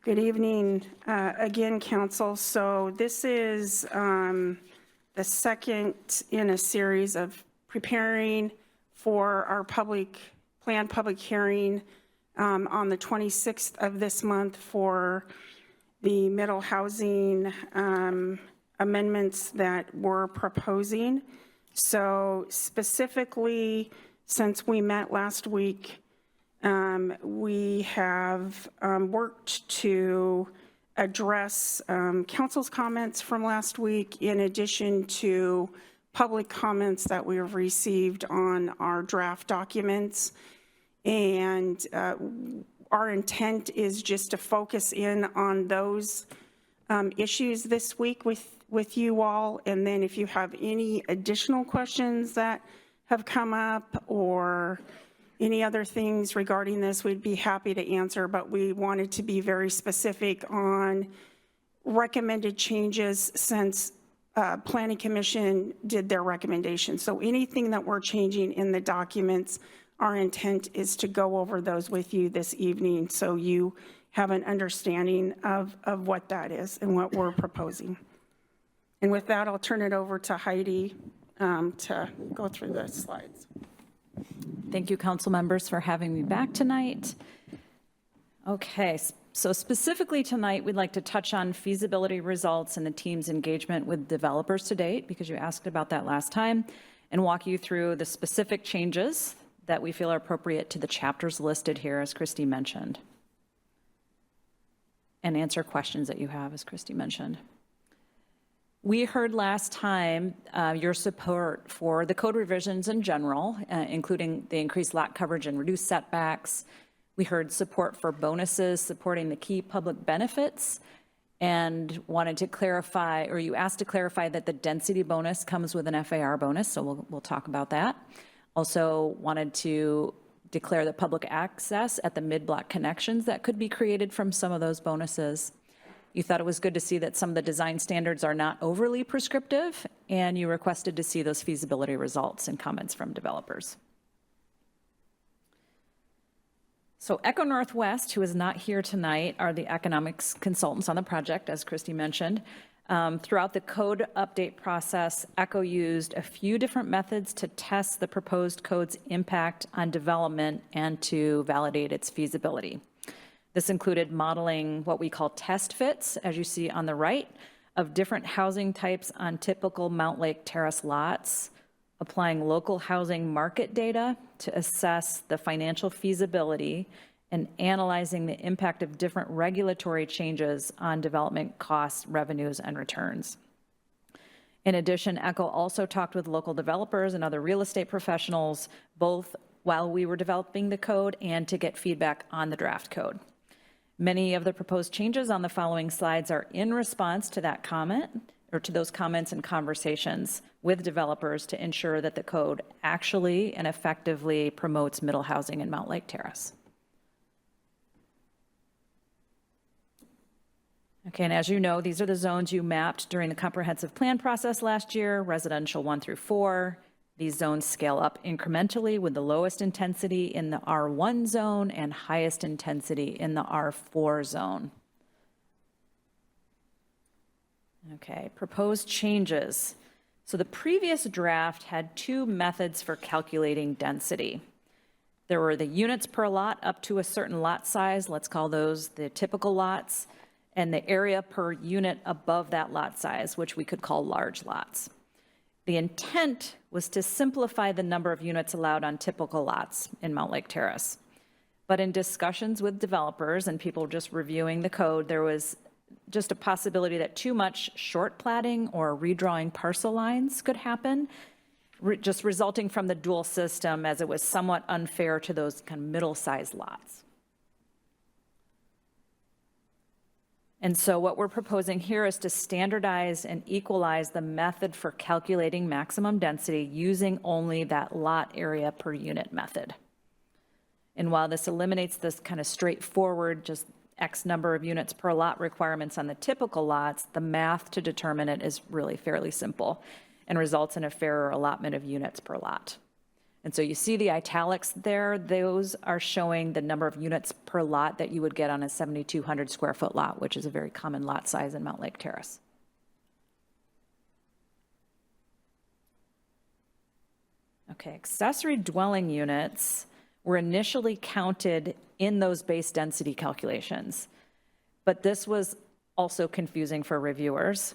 Good evening again, Council. So this is the second in a series of preparing for our planned public hearing on the 26th of this month for the middle housing amendments that we're proposing. So specifically, since we met last week, we have worked to address council's comments from last week in addition to public comments that we have received on our draft documents. And our intent is just to focus in on those issues this week with you all. And then if you have any additional questions that have come up or any other things regarding this, we'd be happy to answer, but we wanted to be very specific on recommended changes since Planning Commission did their recommendation. So anything that we're changing in the documents, our intent is to go over those with you this evening so you have an understanding of what that is and what we're proposing. And with that, I'll turn it over to Heidi to go through the slides. Thank you, council members, for having me back tonight. Okay, so specifically tonight, we'd like to touch on feasibility results and the team's engagement with developers to date, because you asked about that last time, and walk you through the specific changes that we feel are appropriate to the chapters listed here, as Christy mentioned, and answer questions that you have, as Christy mentioned. We heard last time your support for the code revisions in general, including the increased lot coverage and reduced setbacks. We heard support for bonuses supporting the key public benefits, and wanted to clarify, or you asked to clarify that the density bonus comes with an FAR bonus, so we'll talk about that. Also wanted to declare the public access at the mid-block connections that could be created from some of those bonuses. You thought it was good to see that some of the design standards are not overly prescriptive, and you requested to see those feasibility results and comments from developers. So ECONorthwest, who is not here tonight, are the economics consultants on the project, as Christy mentioned. Throughout the code update process, ECO used a few different methods to test the proposed code's impact on development and to validate its feasibility. This included modeling what we call test fits, as you see on the right, of different housing types on typical Mountlake Terrace lots, applying local housing market data to assess the financial feasibility and analyzing the impact of different regulatory changes on development costs, revenues, and returns. In addition, ECHO also talked with local developers and other real estate professionals, both while we were developing the code and to get feedback on the draft code. Many of the proposed changes on the following slides are in response to that comment, or to those comments and conversations with developers to ensure that the code actually and effectively promotes middle housing in Mountlake Terrace. Okay, and as you know, these are the zones you mapped during the comprehensive plan process last year, residential 1 through 4. These zones scale up incrementally with the lowest intensity in the R1 zone and highest intensity in the R4 zone. Okay, proposed changes. So the previous draft had two methods for calculating density. There were the units per lot up to a certain lot size, let's call those the typical lots, and the area per unit above that lot size, which we could call large lots. The intent was to simplify the number of units allowed on typical lots in Mountlake Terrace. But in discussions with developers and people just reviewing the code, there was just a possibility that too much short platting or redrawing parcel lines could happen, just resulting from the dual system, as it was somewhat unfair to those kind of middle-sized lots. And so what we're proposing here is to standardize and equalize the method for calculating maximum density using only that lot area per unit method. And while this eliminates this kind of straightforward, just X number of units per lot requirements on the typical lots, the math to determine it is really fairly simple and results in a fairer allotment of units per lot. And so you see the italics there, those are showing the number of units per lot that you would get on a 7,200 square foot lot, which is a very common lot size in Mountlake Terrace. Okay, accessory dwelling units were initially counted in those base density calculations, but this was also confusing for reviewers.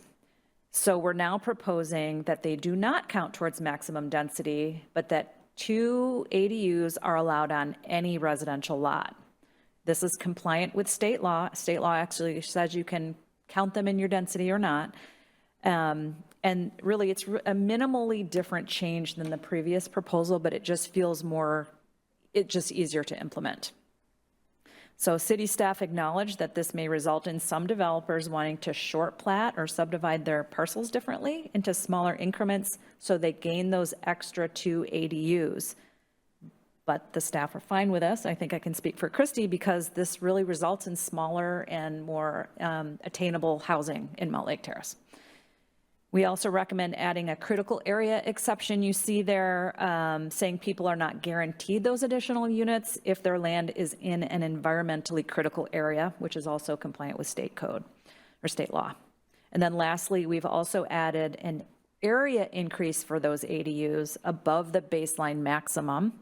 So we're now proposing that they do not count towards maximum density, but that 2 ADUs are allowed on any residential lot. This is compliant with state law. State law actually says you can count them in your density or not. And really, it's a minimally different change than the previous proposal, but it just feels easier to implement. So city staff acknowledged that this may result in some developers wanting to short plat or subdivide their parcels differently into smaller increments so they gain those extra 2 ADUs. But the staff are fine with us. I think I can speak for Christy because this really results in smaller and more attainable housing in Mountlake Terrace. We also recommend adding a critical area exception you see there, saying people are not guaranteed those additional units if their land is in an environmentally critical area, which is also compliant with state code or state law. And then lastly, we've also added an area increase for those ADUs above the baseline maximum,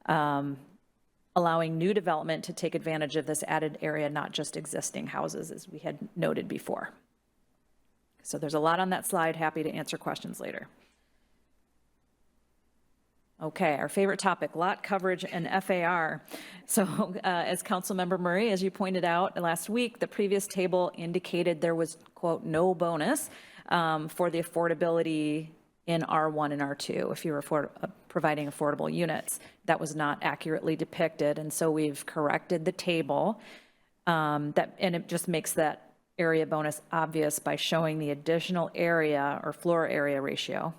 allowing new development to take advantage of this added area, not just existing houses, as we had noted before. So there's a lot on that slide. Happy to answer questions later. Okay, our favorite topic, lot coverage and FAR. So as Councilmember Murray, as you pointed out last week, the previous table indicated there was, quote, no bonus for the affordability in R1 and R2 if you were providing affordable units. That was not accurately depicted, and so we've corrected the table, and it just makes that area bonus obvious by showing the additional area or floor area ratio,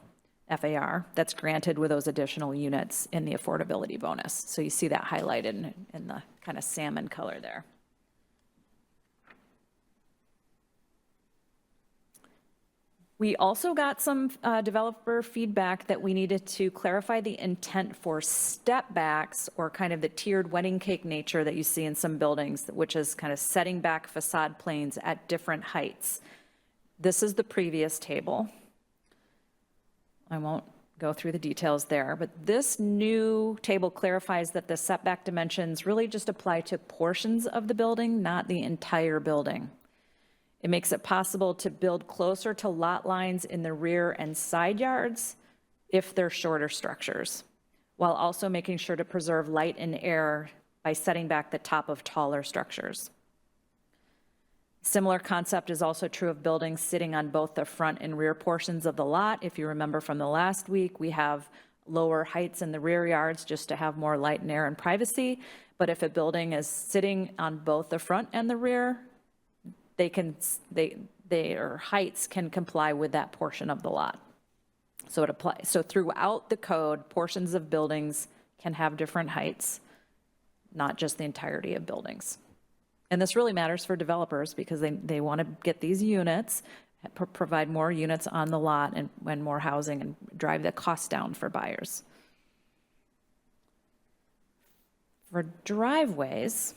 FAR, that's granted with those additional units in the affordability bonus. So you see that highlighted in the kind of salmon color there. We also got some developer feedback that we needed to clarify the intent for step backs, or kind of the tiered wedding cake nature that you see in some buildings, which is kind of setting back facade planes at different heights. This is the previous table. I won't go through the details there, but this new table clarifies that the setback dimensions really just apply to portions of the building, not the entire building. It makes it possible to build closer to lot lines in the rear and side yards if they're shorter structures, while also making sure to preserve light and air by setting back the top of taller structures. Similar concept is also true of buildings sitting on both the front and rear portions of the lot. If you remember from the last week, we have lower heights in the rear yards just to have more light and air and privacy. But if a building is sitting on both the front and the rear, their heights can comply with that portion of the lot. So it applies. So throughout the code, portions of buildings can have different heights, not just the entirety of buildings. And this really matters for developers because they want to get these units, provide more units on the lot and more housing and drive the cost down for buyers. For driveways,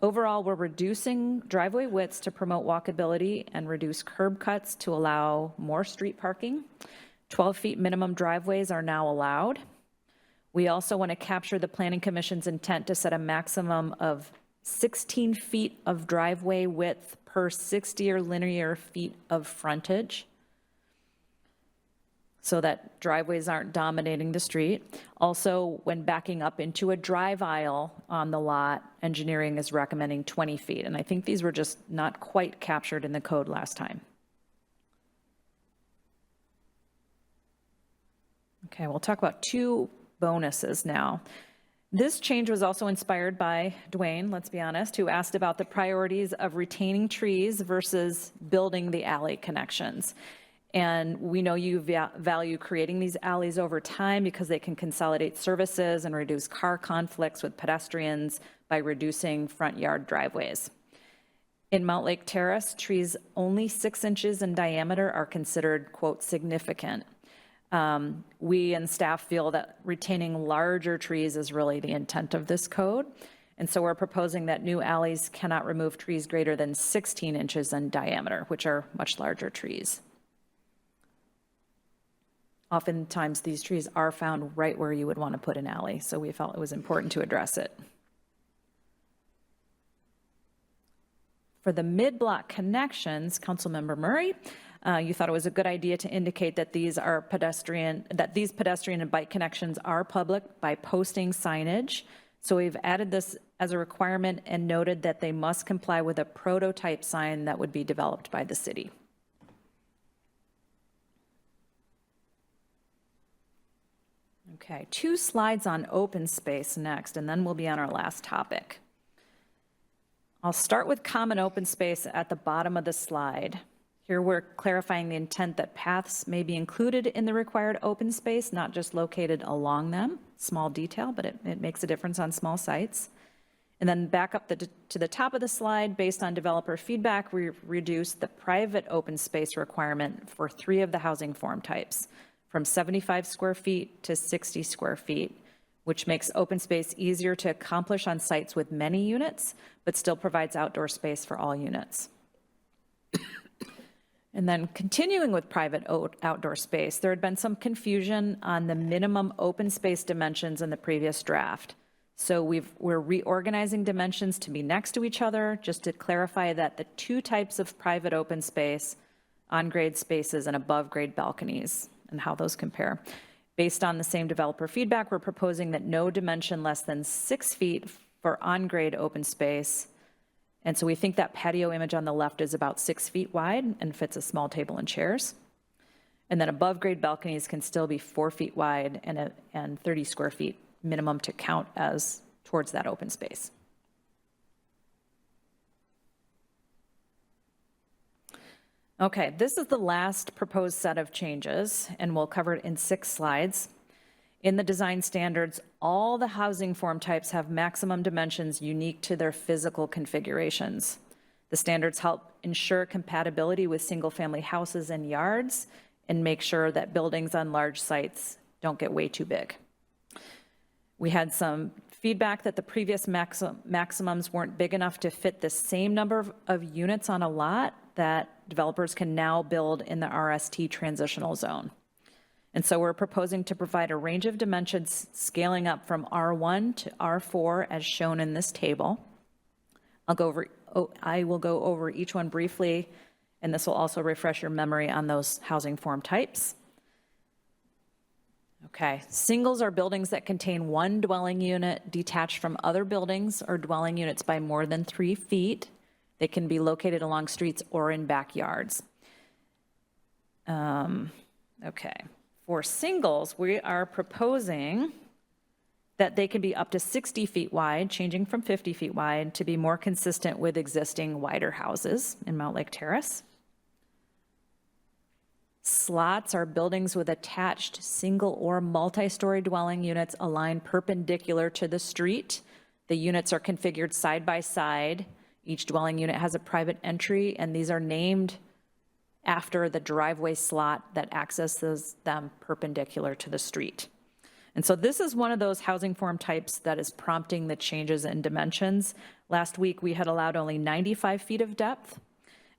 overall, we're reducing driveway widths to promote walkability and reduce curb cuts to allow more street parking. 12 feet minimum driveways are now allowed. We also want to capture the Planning Commission's intent to set a maximum of 16 feet of driveway width per 60 or linear feet of frontage, so that driveways aren't dominating the street. Also, when backing up into a drive aisle on the lot, engineering is recommending 20 feet. And I think these were just not quite captured in the code last time. Okay, we'll talk about two bonuses now. This change was also inspired by Dwayne, let's be honest, who asked about the priorities of retaining trees versus building the alley connections. And we know you value creating these alleys over time because they can consolidate services and reduce car conflicts with pedestrians by reducing front yard driveways. In Mountlake Terrace, trees only 6 inches in diameter are considered, quote, significant. We and staff feel that retaining larger trees is really the intent of this code. And so we're proposing that new alleys cannot remove trees greater than 16 inches in diameter, which are much larger trees. Oftentimes, these trees are found right where you would want to put an alley, so we felt it was important to address it. For the mid-block connections, Councilmember Murray, you thought it was a good idea to indicate that these pedestrian and bike connections are public by posting signage. So we've added this as a requirement and noted that they must comply with a prototype sign that would be developed by the city. Okay, 2 slides on open space next, and then we'll be on our last topic. I'll start with common open space at the bottom of the slide. Here we're clarifying the intent that paths may be included in the required open space, not just located along them. Small detail, but it makes a difference on small sites. And then back up to the top of the slide, based on developer feedback, we reduced the private open space requirement for 3 of the housing form types, from 75 square feet to 60 square feet, which makes open space easier to accomplish on sites with many units, but still provides outdoor space for all units. And then continuing with private outdoor space, there had been some confusion on the minimum open space dimensions in the previous draft. So we're reorganizing dimensions to be next to each other, just to clarify that the 2 types of private open space, on-grade spaces and above-grade balconies, and how those compare. Based on the same developer feedback, we're proposing that no dimension less than 6 feet for on-grade open space. And so we think that patio image on the left is about 6 feet wide and fits a small table and chairs. And then above-grade balconies can still be 4 feet wide and 30 square feet minimum to count as towards that open space. Okay, this is the last proposed set of changes, and we'll cover it in 6 slides. In the design standards, all the housing form types have maximum dimensions unique to their physical configurations. The standards help ensure compatibility with single-family houses and yards and make sure that buildings on large sites don't get way too big. We had some feedback that the previous maximums weren't big enough to fit the same number of units on a lot that developers can now build in the RST transitional zone. And so we're proposing to provide a range of dimensions scaling up from R1 to R4 as shown in this table. I will go over each one briefly, and this will also refresh your memory on those housing form types. Okay, singles are buildings that contain one dwelling unit detached from other buildings or dwelling units by more than 3 feet. They can be located along streets or in backyards. Okay, for singles, we are proposing that they can be up to 60 feet wide, changing from 50 feet wide to be more consistent with existing wider houses in Mountlake Terrace. Slots are buildings with attached single or multi-story dwelling units aligned perpendicular to the street. The units are configured side by side. Each dwelling unit has a private entry, and these are named after the driveway slot that accesses them perpendicular to the street. And so this is one of those housing form types that is prompting the changes in dimensions. Last week, we had allowed only 95 feet of depth.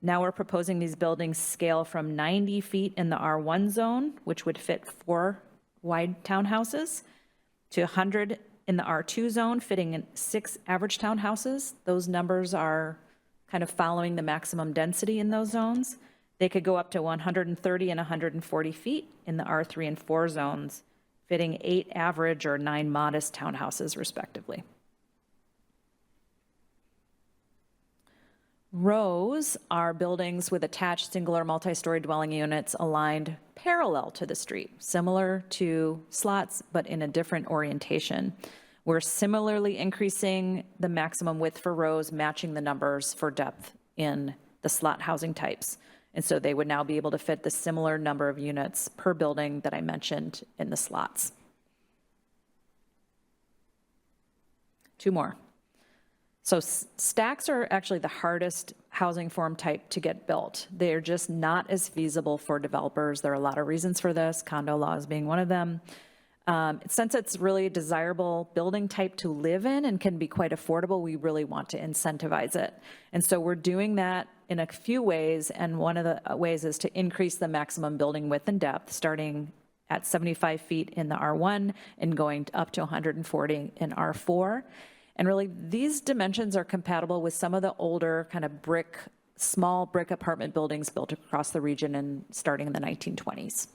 Now we're proposing these buildings scale from 90 feet in the R1 zone, which would fit 4 wide townhouses, to 100 in the R2 zone, fitting in 6 average townhouses. Those numbers are kind of following the maximum density in those zones. They could go up to 130 and 140 feet in the R3 and 4 zones, fitting 8 average or 9 modest townhouses respectively. Rows are buildings with attached single or multi-story dwelling units aligned parallel to the street, similar to slots, but in a different orientation. We're similarly increasing the maximum width for rows, matching the numbers for depth in the slot housing types. And so they would now be able to fit the similar number of units per building that I mentioned in the slots. 2 more. So stacks are actually the hardest housing form type to get built. They're just not as feasible for developers. There are a lot of reasons for this, condo laws being one of them. Since it's really a desirable building type to live in and can be quite affordable, we really want to incentivize it. And so we're doing that in a few ways, and one of the ways is to increase the maximum building width and depth, starting at 75 feet in the R1 and going up to 140 in R4. And really, these dimensions are compatible with some of the older kind of small brick apartment buildings built across the region and starting in the 1920s.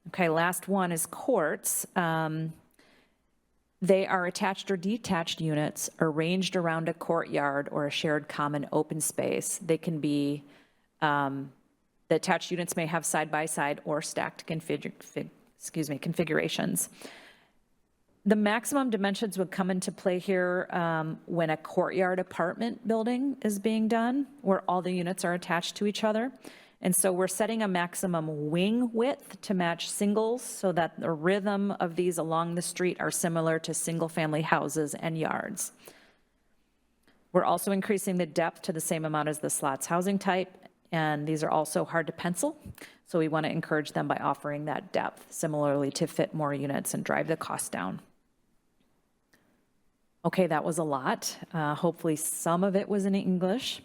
Okay, last one is courts. They are attached or detached units arranged around a courtyard or a shared common open space. They can be, the attached units may have side-by-side or stacked configurations. The maximum dimensions would come into play here when a courtyard apartment building is being done, where all the units are attached to each other. And so we're setting a maximum wing width to match singles so that the rhythm of these along the street are similar to single-family houses and yards. We're also increasing the depth to the same amount as the slots housing type, and these are also hard to pencil. So we want to encourage them by offering that depth similarly to fit more units and drive the cost down. Okay, that was a lot. Hopefully some of it was in English.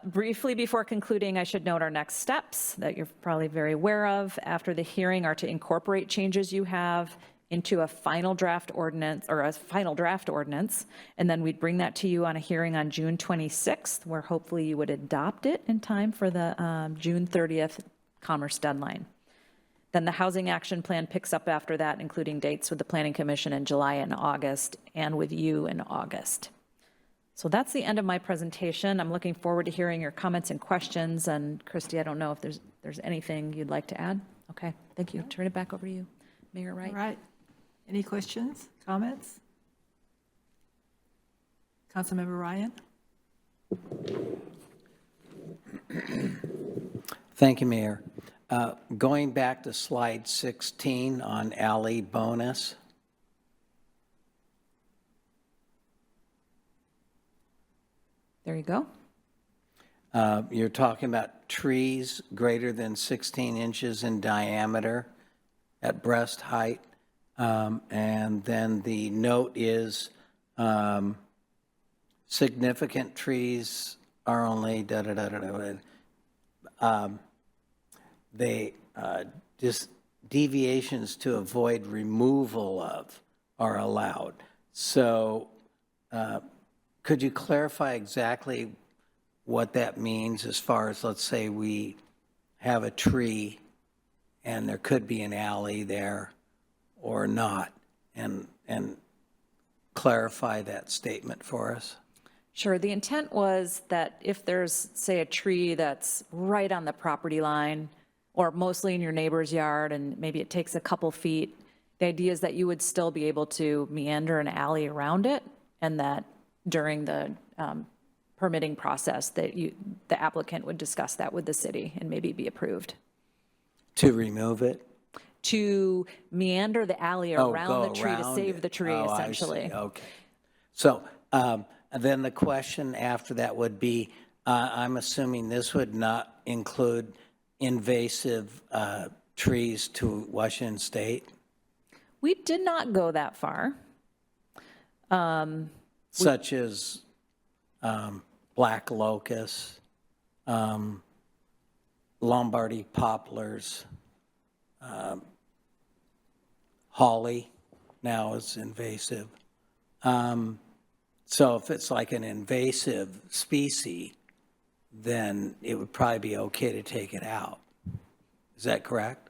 Briefly before concluding, I should note our next steps that you're probably very aware of after the hearing are to incorporate changes you have into a final draft ordinance, and then we'd bring that to you on a hearing on June 26th, where hopefully you would adopt it in time for the June 30th Commerce deadline. Then the Housing Action Plan picks up after that, including dates with the Planning Commission in July and August, and with you in August. So that's the end of my presentation. I'm looking forward to hearing your comments and questions. And Christy, I don't know if there's anything you'd like to add. Okay, thank you. Turn it back over to you, Mayor Wright. All right. Any questions, comments? Councilmember Ryan? Thank you, Mayor. Going back to slide 16 on alley bonus. There you go. You're talking about trees greater than 16 inches in diameter at breast height. And then the note is significant trees are only they just deviations to avoid removal of are allowed. So could you clarify exactly what that means as far as, let's say we have a tree and there could be an alley there or not, and clarify that statement for us? Sure. The intent was that if there's, say, a tree that's right on the property line or mostly in your neighbor's yard and maybe it takes a couple feet, the idea is that you would still be able to meander an alley around it, and that during the permitting process that the applicant would discuss that with the city and maybe be approved. To remove it? To meander the alley around the tree to save the tree, Oh, essentially. I see. Okay. So then the question after that would be, I'm assuming this would not include invasive trees to Washington State? We did not go that far. Such as black locust, Lombardy poplars, holly now is invasive. So if it's like an invasive species, then it would probably be okay to take it out. Is that correct?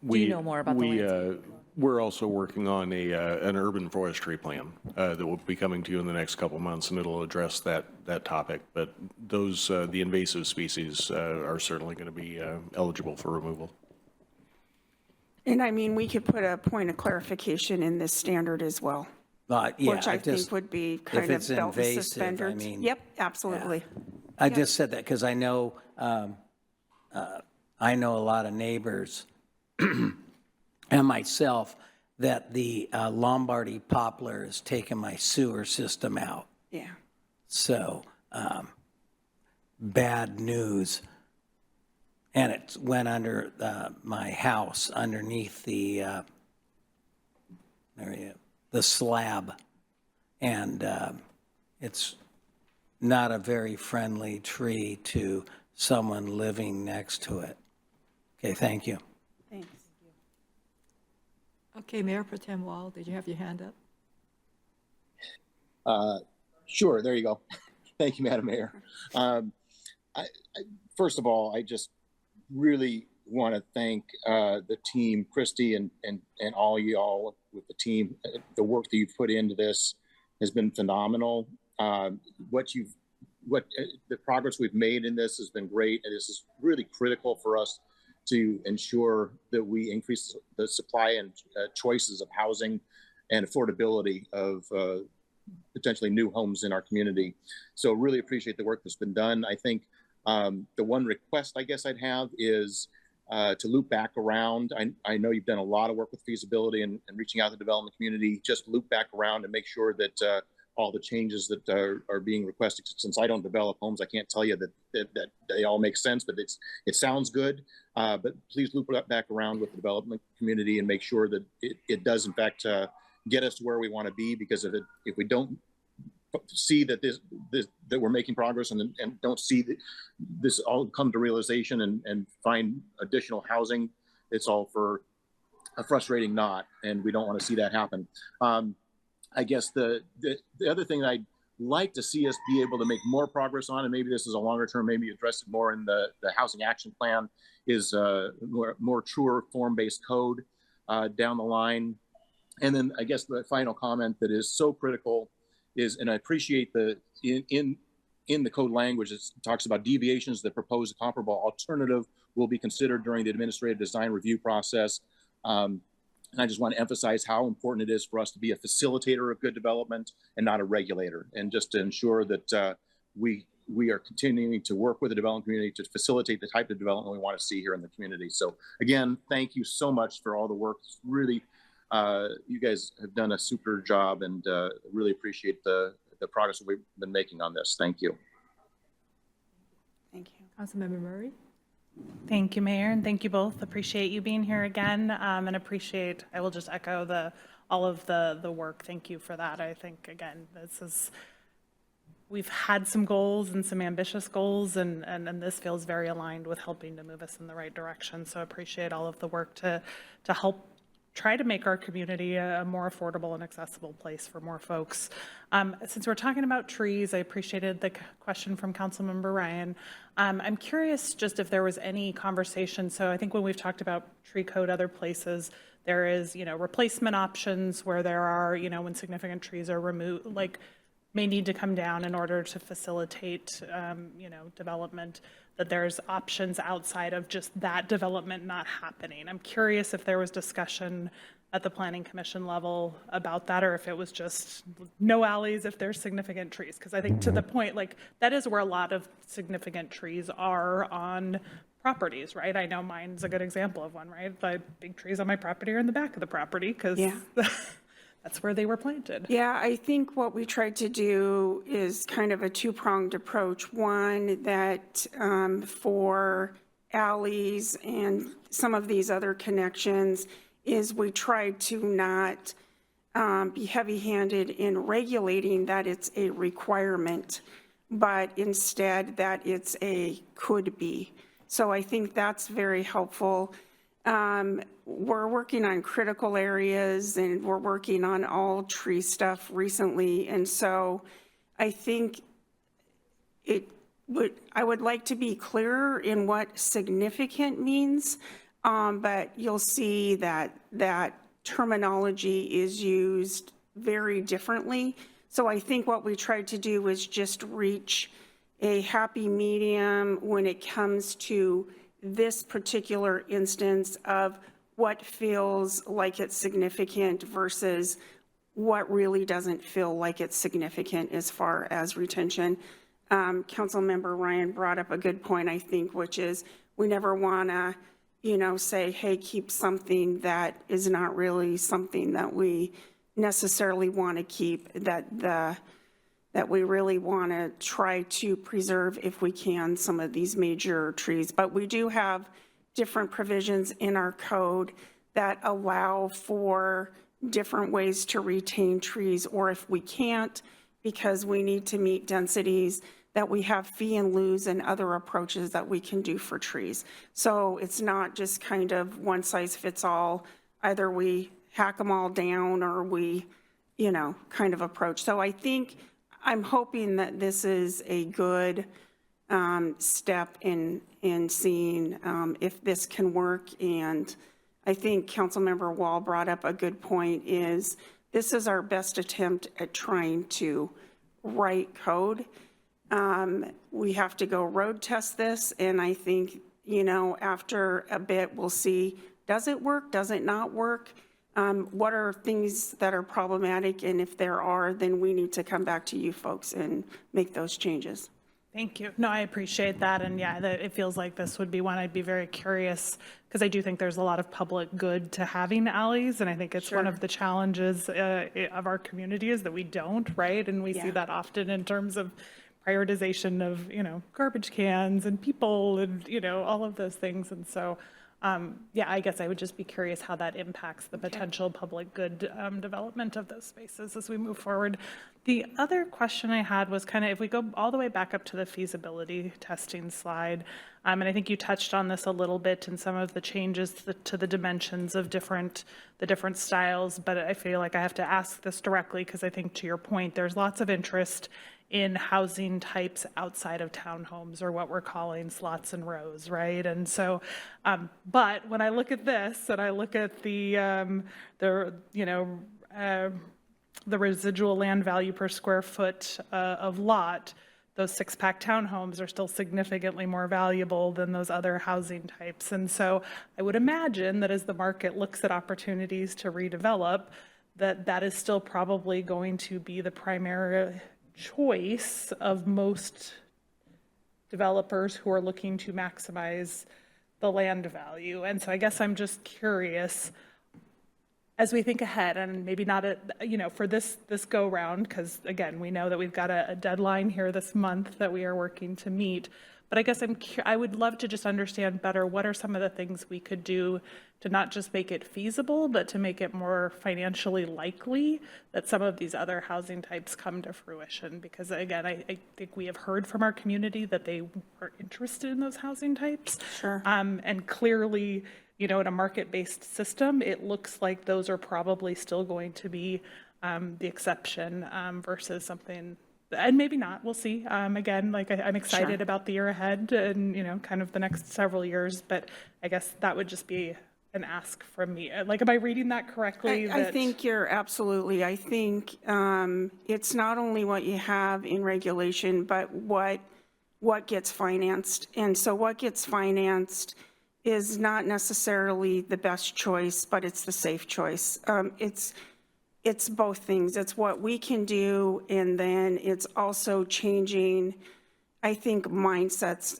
Do you know more about the landscape? We're also working on an urban forestry plan that will be coming to you in the next couple months, and it'll address that topic. But those, the invasive species are certainly going to be eligible for removal. And I mean, we could put a point of clarification in this standard as well, Yeah, which I think would be kind of belt and suspenders. I mean, Yep, absolutely. I just said that because I know a lot of neighbors and myself that the Lombardy poplar has taken my sewer system out. Yeah. So bad news. And it went under my house underneath the slab. And it's not a very friendly tree to someone living next to it. Okay, thank you. Thanks. Okay, Mayor Pro Tem Wall, did you have your hand up? Sure, there you go. Thank you, Madam Mayor. First of all, I just really want to thank the team, Christy and all y'all with the team. The work that you've put into this has been phenomenal. The progress we've made in this has been great, and this is really critical for us to ensure that we increase the supply and choices of housing and affordability of potentially new homes in our community. So really appreciate the work that's been done. I think the one request I guess I'd have is to loop back around. I know you've done a lot of work with feasibility and reaching out to the development community. Just loop back around and make sure that all the changes that are being requested, since I don't develop homes, I can't tell you that they all make sense, but it sounds good. But please loop that back around with the development community and make sure that it does in fact get us to where we want to be, because if we don't see that that we're making progress and don't see this all come to realization and find additional housing, it's all for a frustrating knot, and we don't want to see that happen. I guess the other thing I'd like to see us be able to make more progress on, and maybe this is a longer term, maybe address it more in the housing action plan, is more truer form-based code down the line. And then I guess the final comment that is so critical is, and I appreciate in the code language, it talks about deviations that propose a comparable alternative will be considered during the administrative design review process. And I just want to emphasize how important it is for us to be a facilitator of good development and not a regulator, and just to ensure that we are continuing to work with the development community to facilitate the type of development we want to see here in the community. So again, thank you so much for all the work. It's really, you guys have done a super job, and really appreciate the progress that we've been making on this. Thank you. Thank you. Councilmember Murray? Thank you, Mayor, and thank you both. Appreciate you being here again, and appreciate, I will just echo all of the work. Thank you for that. I think, again, this is we've had some goals and some ambitious goals, and this feels very aligned with helping to move us in the right direction. So I appreciate all of the work to help try to make our community a more affordable and accessible place for more folks. Since we're talking about trees, I appreciated the question from Councilmember Ryan. I'm curious just if there was any conversation. So I think when we've talked about tree code other places, there is, replacement options where there are, when significant trees are removed, like may need to come down in order to facilitate, development, that there's options outside of just that development not happening. I'm curious if there was discussion at the Planning Commission level about that, or if it was just no alleys if there's significant trees. Because I think to the point, like, that is where a lot of significant trees are on properties, right? I know mine's a good example of one, right? The big trees on my property are in the back of the property because that's where they were planted. Yeah, I think what we tried to do is kind of a two-pronged approach. One, that for alleys and some of these other connections, is we tried to not be heavy-handed in regulating that it's a requirement, but instead that it's a could be. So I think that's very helpful. We're working on critical areas, and we're working on all tree stuff recently. And so I think I would like to be clearer in what significant means, but you'll see that terminology is used very differently. So I think what we tried to do is just reach a happy medium when it comes to this particular instance of what feels like it's significant versus what really doesn't feel like it's significant as far as retention. Councilmember Ryan brought up a good point, I think, which is we never want to, say, hey, keep something that is not really something that we necessarily want to keep, that we really want to try to preserve, if we can, some of these major trees. But we do have different provisions in our code that allow for different ways to retain trees, or if we can't, because we need to meet densities, that we have fee and lieu and other approaches that we can do for trees. So it's not just kind of one size fits all. Either we hack them all down or we, kind of approach. So I think I'm hoping that this is a good step in seeing if this can work. And I think Councilmember Wall brought up a good point, is this is our best attempt at trying to write code. We have to go road test this, and I think, after a bit we'll see, does it work, does it not work? What are things that are problematic, and if there are, then we need to come back to you folks and make those changes. Thank you. No, I appreciate that. And yeah, it feels like this would be one I'd be very curious, because I do think there's a lot of public good to having alleys. And I think it's one of the challenges of our community is that we don't, right? And we see that often in terms of prioritization of, garbage cans and people and, all of those things. And so, I guess I would just be curious how that impacts the potential public good development of those spaces as we move forward. The other question I had was kind of, if we go all the way back up to the feasibility testing slide, and I think you touched on this a little bit in some of the changes to the dimensions of the different styles, but I feel like I have to ask this directly because I think, to your point, there's lots of interest in housing types outside of townhomes, or what we're calling slots and rows, right? And so, but when I look at this and I look at the residual land value per square foot of lot, those 6-pack townhomes are still significantly more valuable than those other housing types. And so I would imagine that as the market looks at opportunities to redevelop, that is still probably going to be the primary choice of most developers who are looking to maximize the land value. And so I guess I'm just curious, as we think ahead, and maybe not for this go round, because again, we know that we've got a deadline here this month that we are working to meet, But I guess I would love to just understand better what are some of the things we could do to not just make it feasible, but to make it more financially likely that some of these other housing types come to fruition. Because again, I think we have heard from our community that they are interested in those housing types. Sure. And clearly, in a market-based system, it looks like those are probably still going to be the exception versus something, and maybe not, we'll see. Again, like I'm excited about the year ahead and, kind of the next several years, but I guess that would just be an ask from me. Like, am I reading that correctly? I think you're absolutely, I think it's not only what you have in regulation, but what gets financed. And so what gets financed is not necessarily the best choice, but it's the safe choice. It's both things. It's what we can do, and then it's also changing, I think, mindsets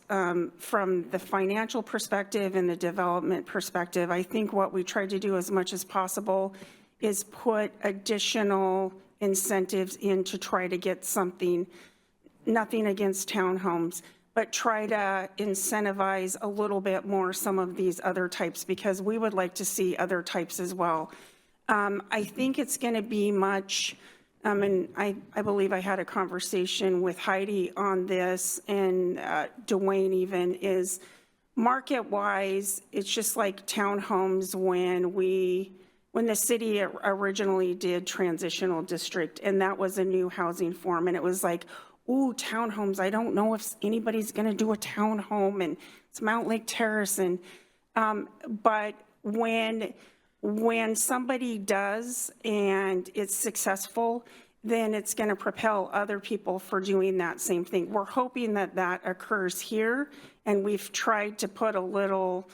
from the financial perspective and the development perspective. I think what we try to do as much as possible is put additional incentives in to try to get something, nothing against townhomes, but try to incentivize a little bit more some of these other types, because we would like to see other types as well. I think it's going to be much, and I believe I had a conversation with Heidi on this, and Dwayne even, is market-wise, it's just like townhomes when the city originally did transitional district, and that was a new housing form, and it was like, ooh, townhomes, I don't know if anybody's going to do a townhome, and it's Mountlake Terrace, and but when somebody does and it's successful, then it's going to propel other people for doing that same thing. We're hoping that that occurs here, and we've tried to put a little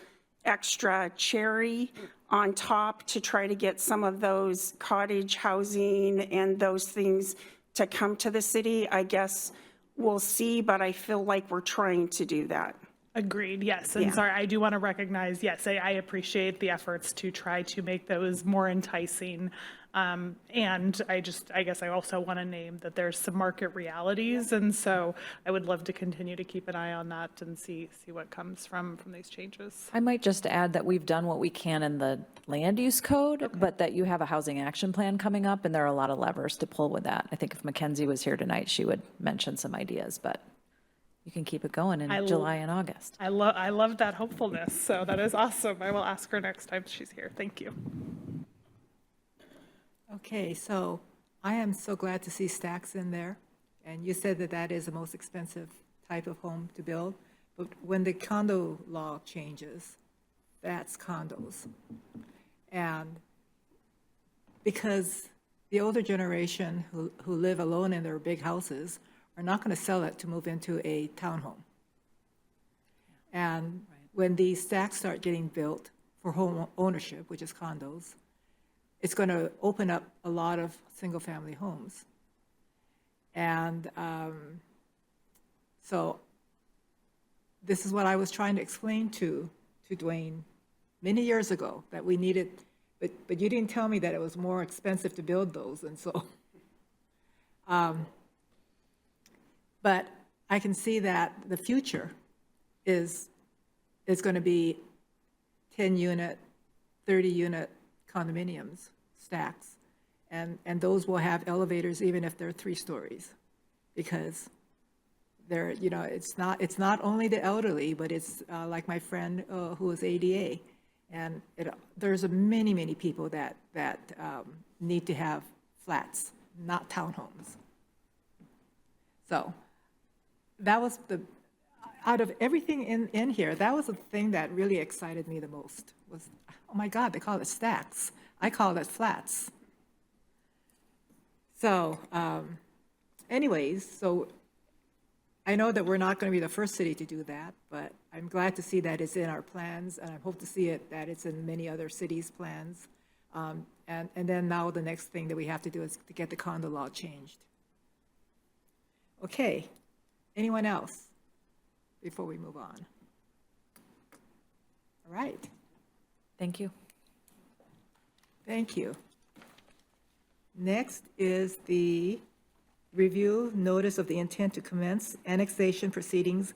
extra cherry on top to try to get some of those cottage housing and those things to come to the city. I guess we'll see, but I feel like we're trying to do that. Agreed, yes. And sorry, I do want to recognize, yes, I appreciate the efforts to try to make those more enticing. And I guess I also want to name that there's some market realities. And so I would love to continue to keep an eye on that and see what comes from these changes. I might just add that we've done what we can in the land use code, but that you have a housing action plan coming up, and there are a lot of levers to pull with that. I think if Mackenzie was here tonight, she would mention some ideas, but you can keep it going in July and August. I love that hopefulness. So that is awesome. I will ask her next time she's here. Thank you. Okay, so I am so glad to see stacks in there. And you said that that is the most expensive type of home to build. But when the condo law changes, that's condos. And because the older generation who live alone in their big houses are not going to sell it to move into a townhome. And when these stacks start getting built for home ownership, which is condos, it's going to open up a lot of single-family homes. And so this is what I was trying to explain to Dwayne many years ago, that we needed, but you didn't tell me that it was more expensive to build those, and so. But I can see that the future is going to be 10-unit, 30-unit condominiums, stacks, and those will have elevators even if they're 3 stories, because they're, it's not only the elderly, but it's like my friend who is ADA, and there's many people that need to have flats, not townhomes. So that was out of everything in here, that was the thing that really excited me the most, was, oh my God, they call it stacks. I call it flats. So anyways, so I know that we're not going to be the first city to do that, but I'm glad to see that it's in our plans, and I hope to see that it's in many other cities' plans. And then now the next thing that we have to do is to get the condo law changed. Okay, anyone else before we move on? All right. Thank you. Thank you. Next is the review notice of the intent to commence annexation proceedings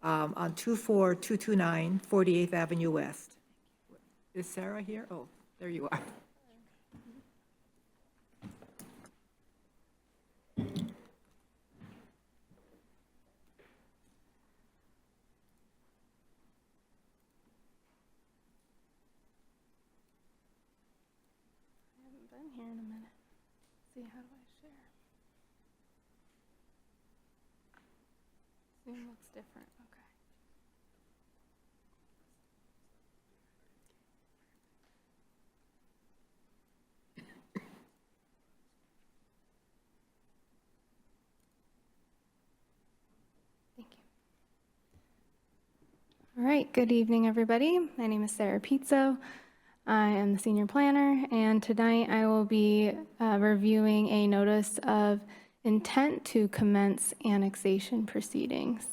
on 24229 48th Avenue West. Is Sarah here? Oh, there you are. Been here in a minute. See, how do I share? Zoom looks different. Okay. Thank you. All right, good evening, everybody. My name is Sarah Pizzo. I am the senior planner, and tonight I will be reviewing a notice of intent to commence annexation proceedings.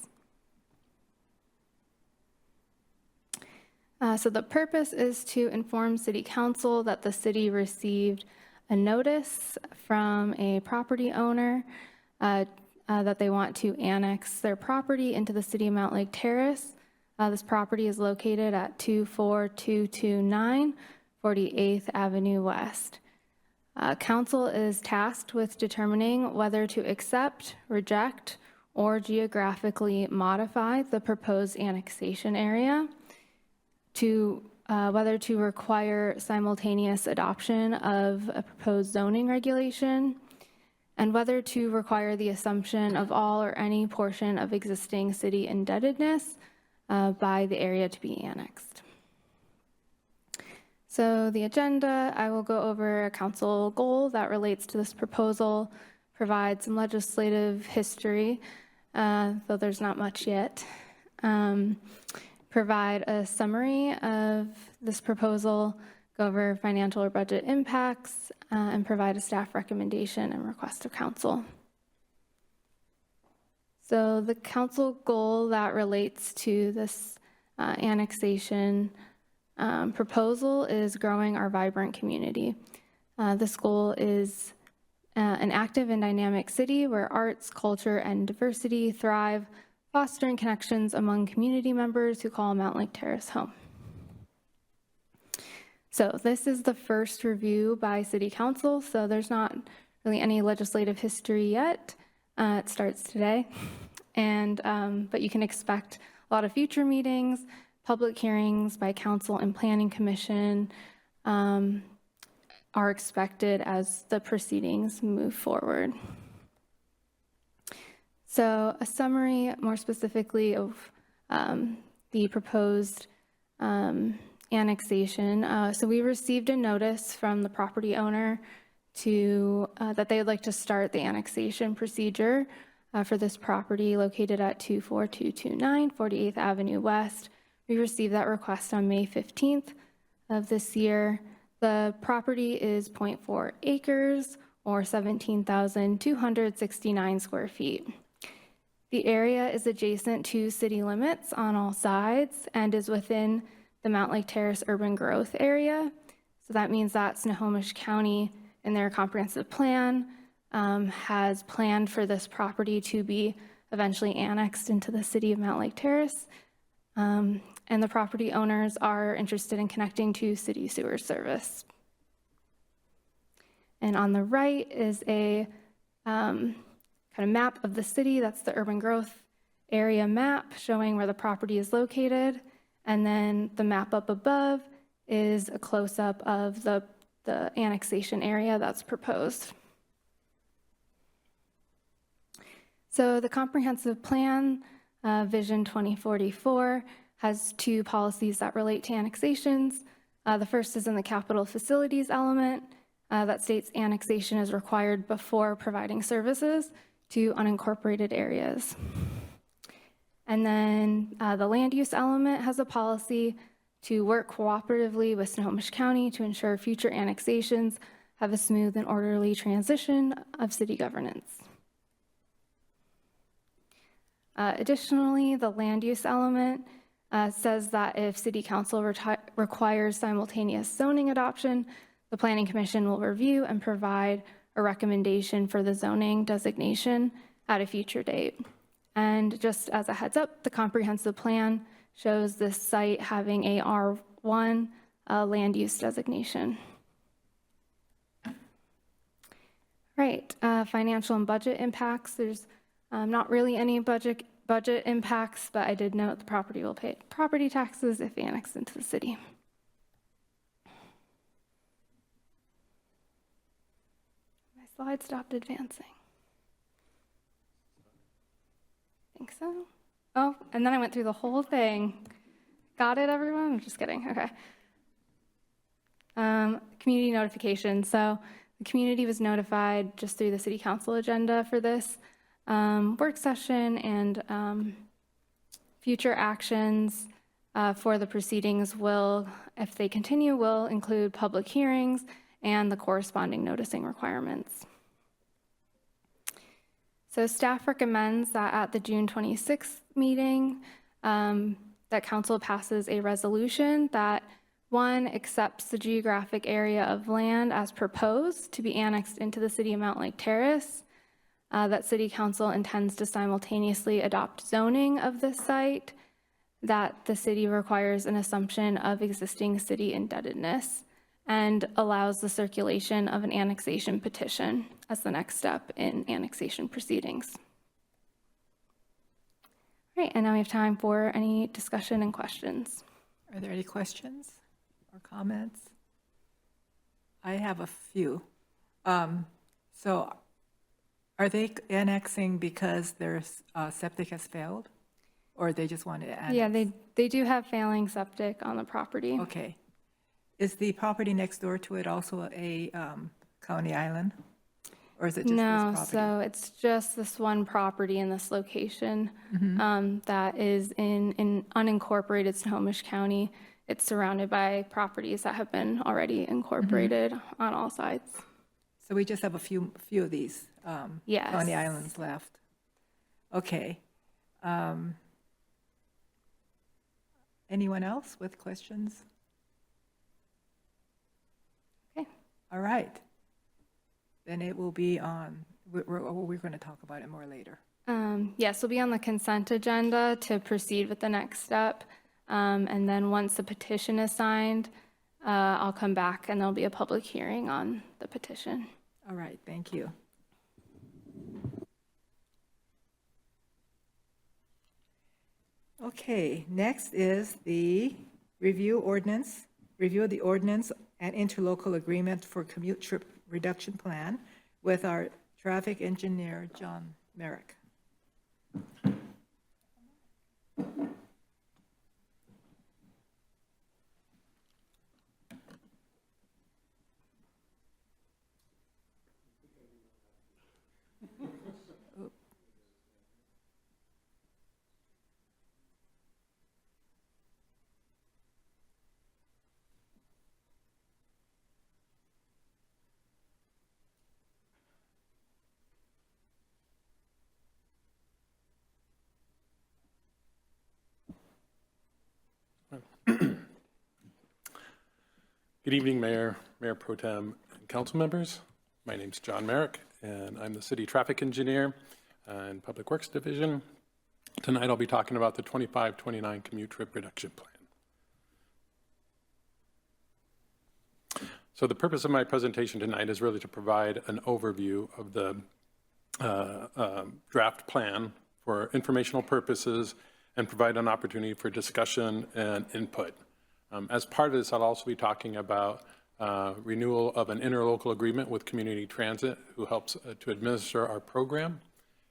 So the purpose is to inform City Council that the city received a notice from a property owner that they want to annex their property into the city of Mountlake Terrace. This property is located at 24229 48th Avenue West. Council is tasked with determining whether to accept, reject, or geographically modify the proposed annexation area, to whether to require simultaneous adoption of a proposed zoning regulation, and whether to require the assumption of all or any portion of existing city indebtedness by the area to be annexed. So the agenda, I will go over a council goal that relates to this proposal, provide some legislative history, though there's not much yet, provide a summary of this proposal, go over financial or budget impacts, and provide a staff recommendation and request of council. So the council goal that relates to this annexation proposal is growing our vibrant community. This goal is an active and dynamic city where arts, culture, and diversity thrive, fostering connections among community members who call Mountlake Terrace home. So this is the first review by City Council, so there's not really any legislative history yet. It starts today, and but you can expect a lot of future meetings, public hearings by Council and Planning Commission are expected as the proceedings move forward. So a summary more specifically of the proposed annexation. So we received a notice from the property owner to that they would like to start the annexation procedure for this property located at 24229 48th Avenue West. We received that request on May 15th of this year. The property is 0.4 acres or 17,269 square feet. The area is adjacent to city limits on all sides and is within the Mountlake Terrace urban growth area. So that means that Snohomish County in their comprehensive plan has planned for this property to be eventually annexed into the city of Mountlake Terrace. And the property owners are interested in connecting to city sewer service. And on the right is a kind of map of the city. That's the urban growth area map showing where the property is located. And then the map up above is a close-up of the annexation area that's proposed. So the comprehensive plan, Vision 2044, has two policies that relate to annexations. The first is in the capital facilities element that states annexation is required before providing services to unincorporated areas. And then the land use element has a policy to work cooperatively with Snohomish County to ensure future annexations have a smooth and orderly transition of city governance. Additionally, the land use element says that if City Council requires simultaneous zoning adoption, the Planning Commission will review and provide a recommendation for the zoning designation at a future date. And just as a heads up, the comprehensive plan shows this site having a R1 land use designation. Right, financial and budget impacts. There's not really any budget impacts, but I did note the property will pay property taxes if annexed into the city. My slide stopped advancing. I think so. Oh, and then I went through the whole thing. Got it, everyone? I'm just kidding. Okay. Community notification. So the community was notified just through the city council agenda for this work session, and future actions for the proceedings will, if they continue, will include public hearings and the corresponding noticing requirements. So staff recommends that at the June 26th meeting, that council passes a resolution that, one, accepts the geographic area of land as proposed to be annexed into the city of Mountlake Terrace, that city council intends to simultaneously adopt zoning of this site, that the city requires an assumption of existing city indebtedness, and allows the circulation of an annexation petition as the next step in annexation proceedings. All right, and now we have time for any discussion and questions. Are there any questions or comments? I have a few. So are they annexing because their septic has failed, or they just want to annex? Yeah, they do have failing septic on the property. Okay. Is the property next door to it also a county island? Or is it just No, this property? so it's just this one property in this location that is in unincorporated Snohomish County. It's surrounded by properties that have been already incorporated on all sides. So we just have a few of these Yes. county islands left. Okay. Anyone else with questions? Okay. All right. Then it will be on, we're going to talk about it more later. Yes, we'll be on the consent agenda to proceed with the next step. And then once the petition is signed, I'll come back and there'll be a public hearing on the petition. All right, thank you. Okay, next is the review of the ordinance and interlocal agreement for commute trip reduction plan with our traffic engineer, John Merrick. Good evening, Mayor, Mayor Pro Tem, and council members. My name's John Merrick, and I'm the City Traffic Engineer in Public Works Division. Tonight, I'll be talking about the 25-29 Commute Trip Reduction Plan. So the purpose of my presentation tonight is really to provide an overview of the draft plan for informational purposes and provide an opportunity for discussion and input. As part of this, I'll also be talking about renewal of an interlocal agreement with Community Transit, who helps to administer our program.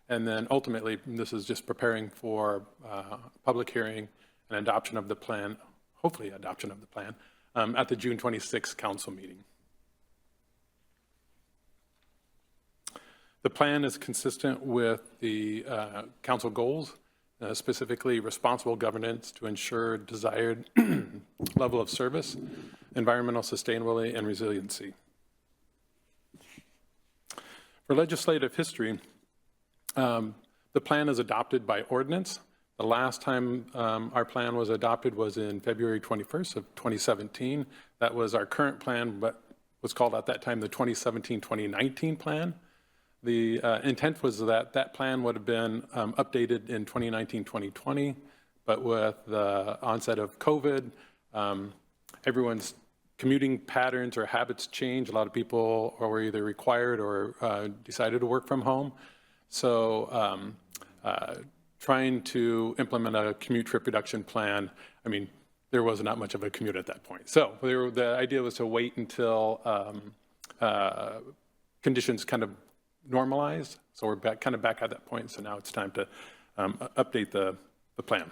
And then ultimately, this is just preparing for public hearing and adoption of the plan, hopefully adoption of the plan, at the June 26th council meeting. The plan is consistent with the council goals, specifically responsible governance to ensure desired level of service, environmental sustainability, and resiliency. For legislative history, the plan is adopted by ordinance. The last time our plan was adopted was in February 21st of 2017. That was our current plan, but was called at that time the 2017-2019 plan. The intent was that that plan would have been updated in 2019, 2020, but with the onset of COVID, everyone's commuting patterns or habits change. A lot of people were either required or decided to work from home. So trying to implement a commute trip reduction plan, I mean, there was not much of a commute at that point. So the idea was to wait until conditions kind of normalized. So we're kind of back at that point. So now it's time to update the plan.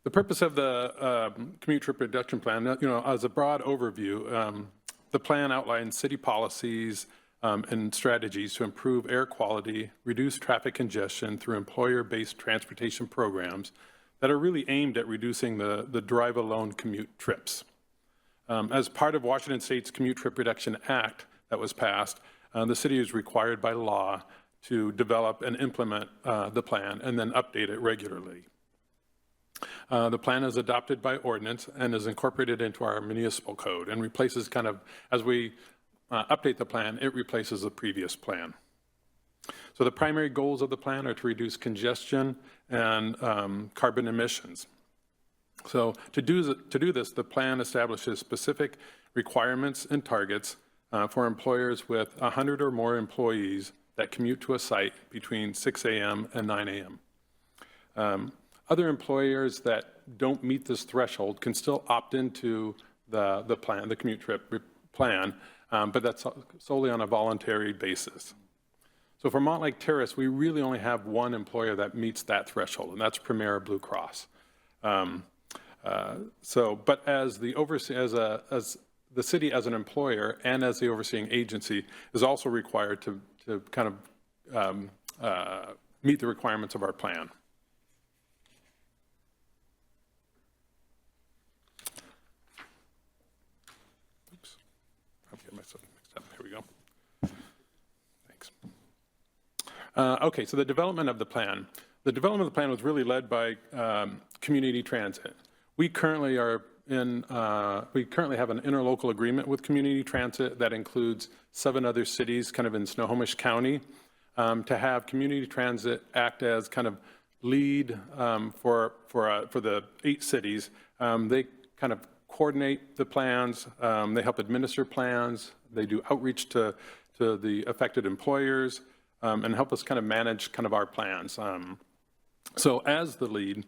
The purpose of the commute trip reduction plan, as a broad overview, the plan outlines city policies and strategies to improve air quality, reduce traffic congestion through employer-based transportation programs that are really aimed at reducing the drive-alone commute trips. As part of Washington State's Commute Trip Reduction Act that was passed, the city is required by law to develop and implement the plan and then update it regularly. The plan is adopted by ordinance and is incorporated into our municipal code and replaces kind of, as we update the plan, it replaces the previous plan. So the primary goals of the plan are to reduce congestion and carbon emissions. So to do this, the plan establishes specific requirements and targets for employers with 100 or more employees that commute to a site between 6 a.m. and 9 a.m. Other employers that don't meet this threshold can still opt into the plan, the commute trip plan, but that's solely on a voluntary basis. So for Mountlake Terrace, we really only have one employer that meets that threshold, and that's Primera Blue Cross. But as the city as an employer and as the overseeing agency is also required to kind of meet the requirements of our plan. Oops, I'll get myself mixed up. Here we go. Thanks. Okay, so the development of the plan. The development of the plan was really led by community transit. We currently have an interlocal agreement with community transit that includes 7 other cities kind of in Snohomish County to have community transit act as kind of lead for the 8 cities. They kind of coordinate the plans, they help administer plans, they do outreach to the affected employers and help us kind of manage kind of our plans. So as the lead,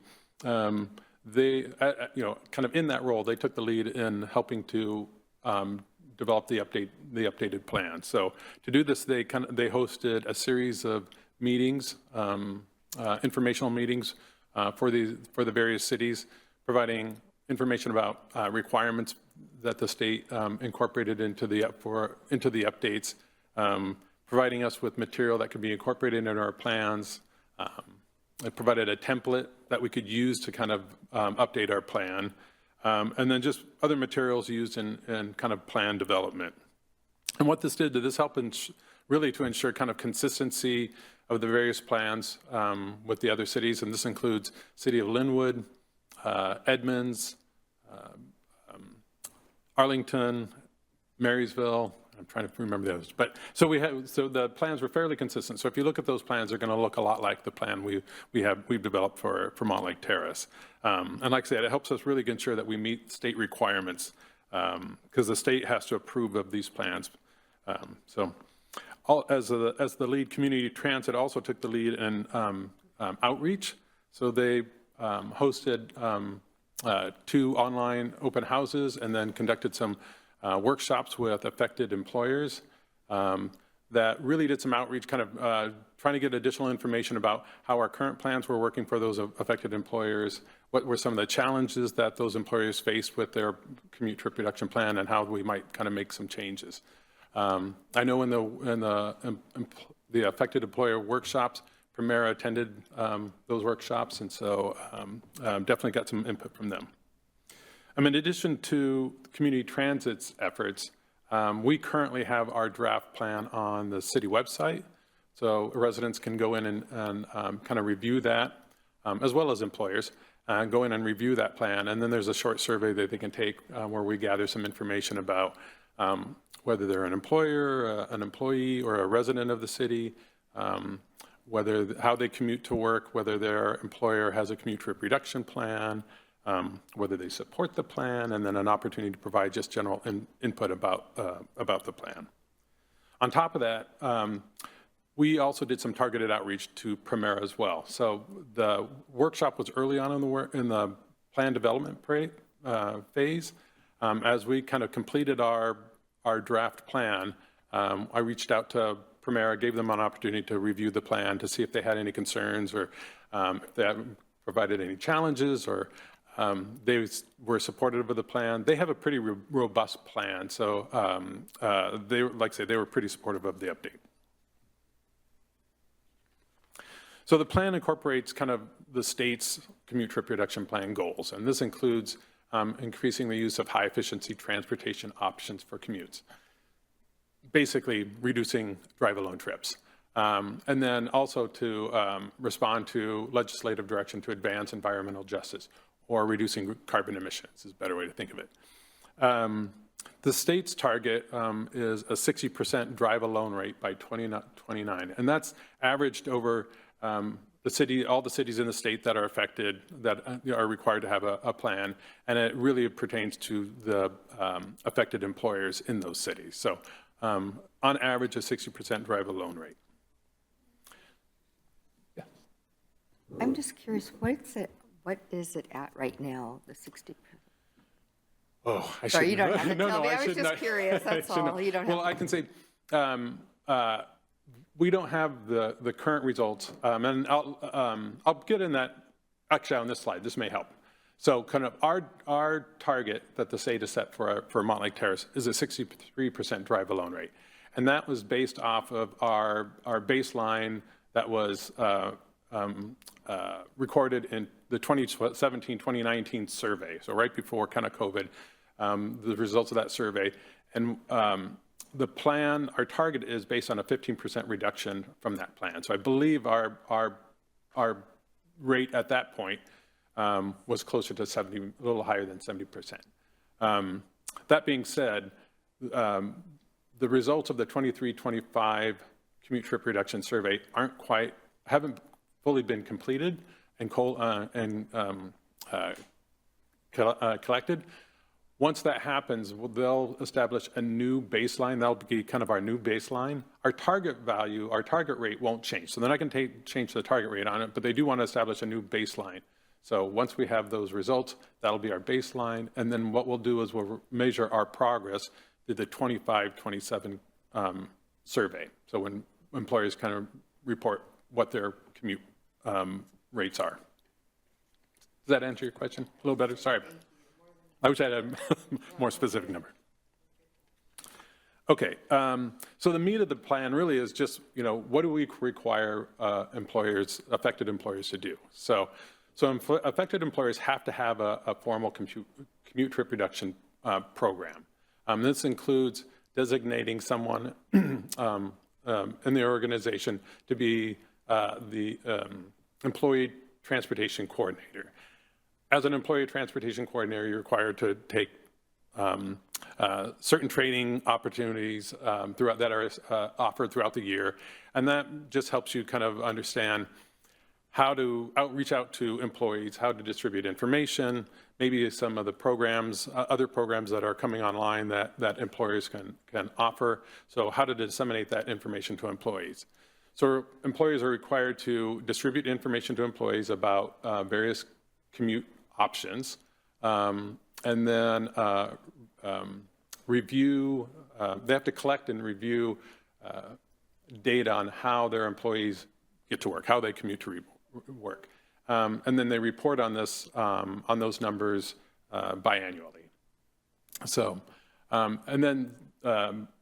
they, kind of in that role, they took the lead in helping to develop the updated plan. So to do this, they hosted a series of meetings, informational meetings for the various cities, providing information about requirements that the state incorporated into the updates, providing us with material that could be incorporated into our plans. It provided a template that we could use to kind of update our plan, and then just other materials used in kind of plan development. And what this did, this helped really to ensure kind of consistency of the various plans with the other cities, and this includes City of Linwood, Edmonds, Arlington, Marysville. I'm trying to remember the others, but so the plans were fairly consistent. So if you look at those plans, they're going to look a lot like the plan we've developed for Mountlake Terrace. And like I said, it helps us really ensure that we meet state requirements because the state has to approve of these plans. So as the lead, community transit also took the lead in outreach. So they hosted 2 online open houses and then conducted some workshops with affected employers that really did some outreach, kind of trying to get additional information about how our current plans were working for those affected employers, what were some of the challenges that those employers faced with their commute trip reduction plan, and how we might kind of make some changes. I know in the affected employer workshops, Primera attended those workshops, and so definitely got some input from them. In addition to community transit's efforts, we currently have our draft plan on the city website, so residents can go in and kind of review that, as well as employers, go in and review that plan, and then there's a short survey that they can take where we gather some information about whether they're an employer, an employee, or a resident of the city, how they commute to work, whether their employer has a commute trip reduction plan, whether they support the plan, and then an opportunity to provide just general input about the plan. On top of that, we also did some targeted outreach to Premera as well. So the workshop was early on in the plan development phase. As we kind of completed our draft plan, I reached out to Premera, gave them an opportunity to review the plan to see if they had any concerns or if they had provided any challenges or they were supportive of the plan. They have a pretty robust plan, so they, like I say, they were pretty supportive of the update. So the plan incorporates kind of the state's commute trip reduction plan goals, and this includes increasing the use of high-efficiency transportation options for commutes, basically reducing drive-alone trips. And then also to respond to legislative direction to advance environmental justice or reducing carbon emissions is a better way to think of it. The state's target is a 60% drive-alone rate by 2029, and that's averaged over all the cities in the state that are affected, that are required to have a plan, and it really pertains to the affected employers in those cities. So on average, a 60% drive-alone rate. Yeah. I'm just curious, what is it at right now, the 60%? Oh, I Sorry, you don't have to no, tell no, me. I was just curious, that's all. You don't have well, I can say, we don't have the current results, and I'll get in that actually on this slide. This may help. So kind of our target that the state has set for Mountlake Terrace is a 63% drive-alone rate, and that was based off of our baseline that was recorded in the 2017-2019 survey. So right before kind of COVID, the results of that survey, and the plan, our target is based on a 15% reduction from that plan. So I believe our rate at that point was closer to 70, a little higher than 70%. That being said, the results of the 23-25 commute trip reduction survey haven't fully been completed and collected. Once that happens, they'll establish a new baseline. That'll be kind of our new baseline. Our target value, our target rate won't change. So then I can change the target rate on it, but they do want to establish a new baseline. So once we have those results, that'll be our baseline. And then what we'll do is we'll measure our progress through the 25-27 survey. So when employers kind of report what their commute rates are. Does that answer your question a little better? Sorry. I wish I had a more specific number. Okay, so the meat of the plan really is just, what do we require affected employers to do? So affected employers have to have a formal commute trip reduction program. This includes designating someone in the organization to be the employee transportation coordinator. As an employee transportation coordinator, you're required to take certain training opportunities that are offered throughout the year, and that just helps you kind of understand how to reach out to employees, how to distribute information, maybe some of the programs, other programs that are coming online that employers can offer, so how to disseminate that information to employees. So employers are required to distribute information to employees about various commute options, and then review, they have to collect and review data on how their employees get to work, how they commute to work. And then they report on this, on those numbers biannually. So, and then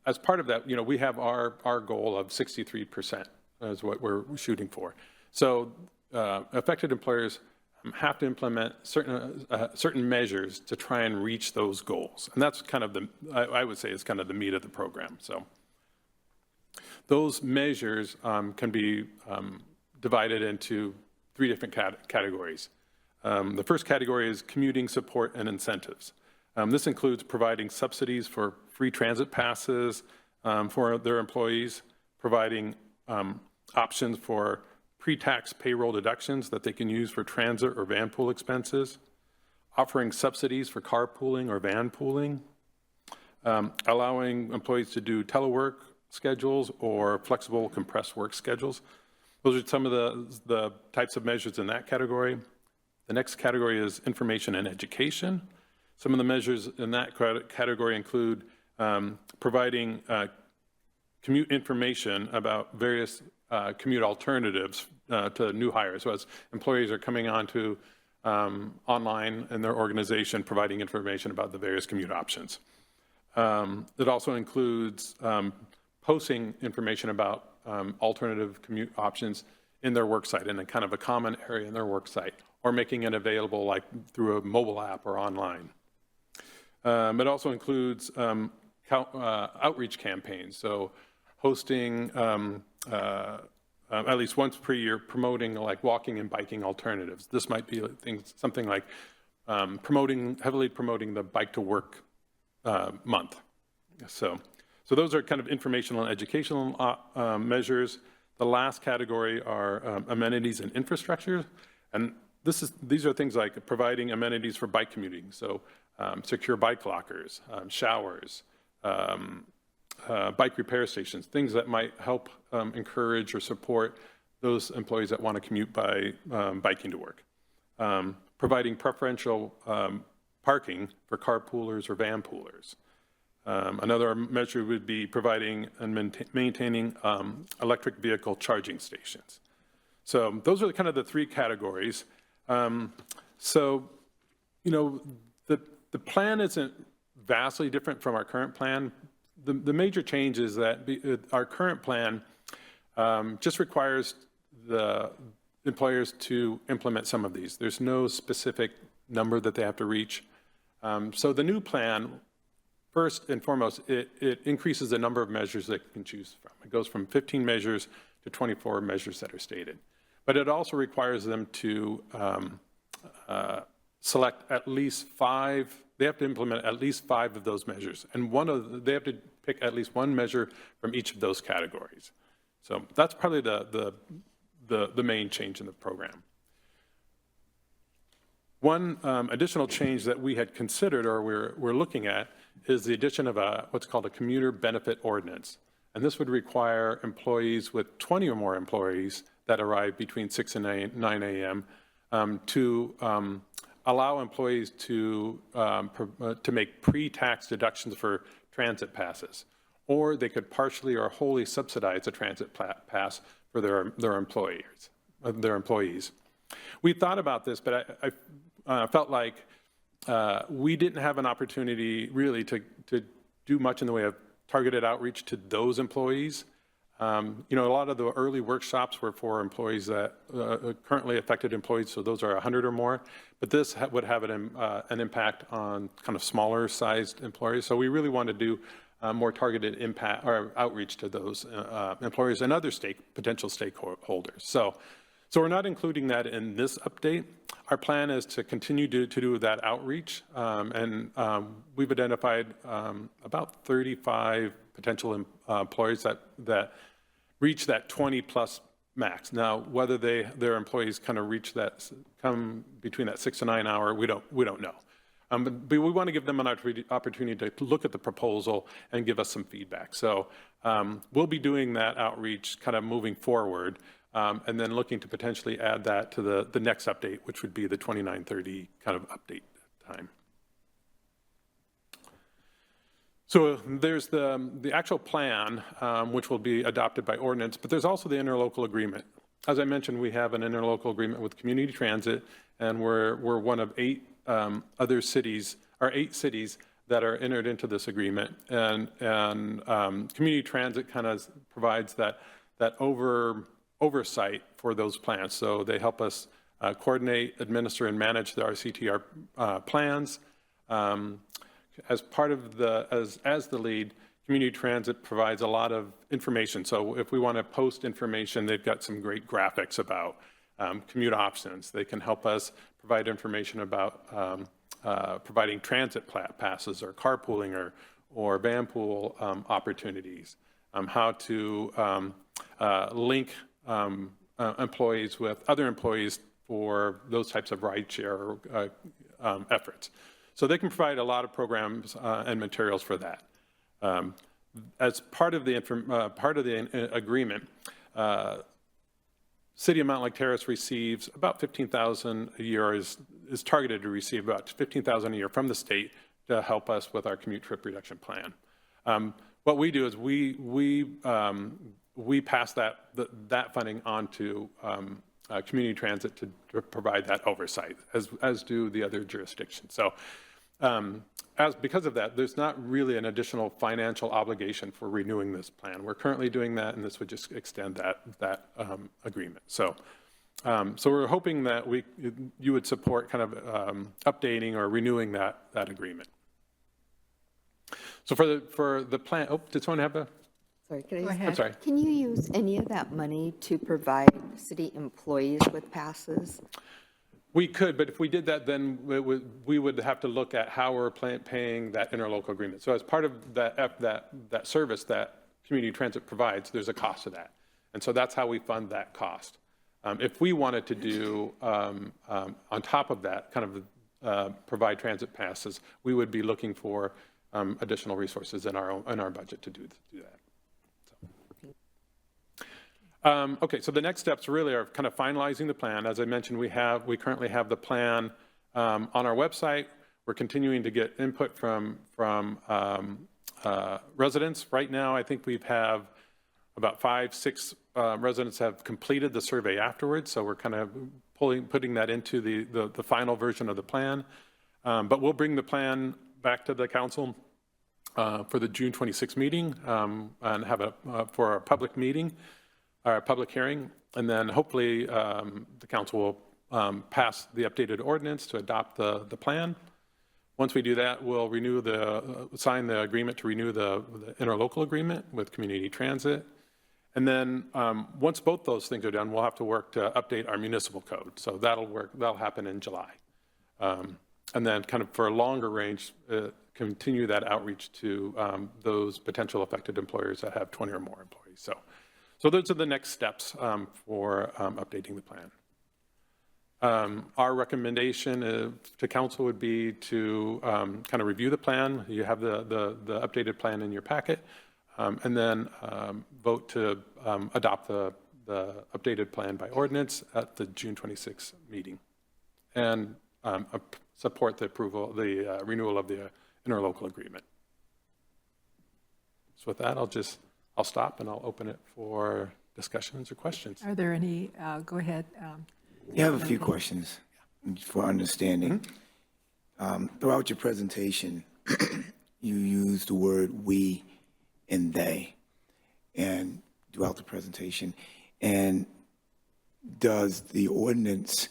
as part of that, we have our goal of 63% is what we're shooting for. So affected employers have to implement certain measures to try and reach those goals. And that's kind of I would say is kind of the meat of the program. So those measures can be divided into 3 different categories. The first category is commuting support and incentives. This includes providing subsidies for free transit passes for their employees, providing options for pre-tax payroll deductions that they can use for transit or van pool expenses, offering subsidies for carpooling or van pooling, allowing employees to do telework schedules or flexible compressed work schedules. Those are some of the types of measures in that category. The next category is information and education. Some of the measures in that category include providing commute information about various commute alternatives to new hires. So as employees are coming onto online in their organization, providing information about the various commute options. It also includes posting information about alternative commute options in their worksite, in a kind of a common area in their worksite, or making it available like through a mobile app or online. It also includes outreach campaigns, so hosting at least once per year, promoting like walking and biking alternatives. This might be something like heavily promoting the Bike to Work month. So those are kind of informational and educational measures. The last category are amenities and infrastructure, and these are things like providing amenities for bike commuting, so secure bike lockers, showers, bike repair stations, things that might help encourage or support those employees that want to commute by biking to work. Providing preferential parking for carpoolers or van poolers. Another measure would be providing and maintaining electric vehicle charging stations. So those are kind of the three categories. So, you know, the plan isn't vastly different from our current plan. The major change is that our current plan just requires the employers to implement some of these. There's no specific number that they have to reach. So the new plan, first and foremost, it increases the number of measures that you can choose from. It goes from 15 measures to 24 measures that are stated. But it also requires them to select at least 5. They have to implement at least 5 of those measures. And they have to pick at least one measure from each of those categories. So that's probably the main change in the program. One additional change that we had considered or we're looking at is the addition of what's called a commuter benefit ordinance. And this would require employees with 20 or more employees that arrive between 6 and 9 a.m. To allow employees to make pre-tax deductions for transit passes, or they could partially or wholly subsidize a transit pass for their employees. We thought about this, but I felt like we didn't have an opportunity really to do much in the way of targeted outreach to those employees. You know, a lot of the early workshops were for employees that currently affected employees, so those are 100 or more. But this would have an impact on kind of smaller sized employers. So we really want to do more targeted impact or outreach to those employers and other potential stakeholders. So we're not including that in this update. Our plan is to continue to do that outreach, and we've identified about 35 potential employers that reach that 20 plus max. Now, whether their employees kind of reach that, come between that 6 to 9 hour, we don't know. But we want to give them an opportunity to look at the proposal and give us some feedback. So we'll be doing that outreach kind of moving forward, and then looking to potentially add that to the next update, which would be the 2930 kind of update time. So there's the actual plan, which will be adopted by ordinance, but there's also the interlocal agreement. As I mentioned, we have an interlocal agreement with Community Transit, and we're one of 8 other cities, or 8 cities that are entered into this agreement. And Community Transit kind of provides that oversight for those plans. So they help us coordinate, administer, and manage our CTR plans. As part of as the lead, Community Transit provides a lot of information. So if we want to post information, they've got some great graphics about commute options. They can help us provide information about providing transit passes or carpooling or van pool opportunities, how to link employees with other employees for those types of rideshare efforts. So they can provide a lot of programs and materials for that. As part of the agreement, City of Mountlake Terrace receives about $15,000 a year, is targeted to receive about $15,000 a year from the state to help us with our commute trip reduction plan. What we do is we pass that funding on to community transit to provide that oversight, as do the other jurisdictions. So because of that, there's not really an additional financial obligation for renewing this plan. We're currently doing that, and this would just extend that agreement. So we're hoping that you would support kind of updating or renewing that agreement. So for the plan, did someone have a? Sorry, can I Go just, ahead. I'm sorry. Can you use any of that money to provide city employees with passes? We could, but if we did that, then we would have to look at how we're paying that interlocal agreement. So as part of that service that community transit provides, there's a cost to that. And so that's how we fund that cost. If we wanted to do, on top of that, kind of provide transit passes, we would be looking for additional resources in our budget to do that. Okay, so the next steps really are kind of finalizing the plan. As I mentioned, we currently have the plan on our website. We're continuing to get input from residents. Right now, I think we have about 5-6 residents have completed the survey afterwards. So we're kind of putting that into the final version of the plan. But we'll bring the plan back to the council for the June 26th meeting and have for our public meeting. Our public hearing, and then hopefully the council will pass the updated ordinance to adopt the plan. Once we do that, we'll sign the agreement to renew the interlocal agreement with community transit. And then once both those things are done, we'll have to work to update our municipal code. So that'll happen in July. And then kind of for a longer range, continue that outreach to those potential affected employers that have 20 or more employees. So those are the next steps for updating the plan. Our recommendation to council would be to kind of review the plan. You have the updated plan in your packet, and then vote to adopt the updated plan by ordinance at the June 26th meeting, and support the renewal of the interlocal agreement. So with that, I'll stop and I'll open it for discussions or questions. Are there any, go ahead. You have a few questions for understanding. Throughout your presentation, you used the word we and they, and throughout the presentation. And does the ordinance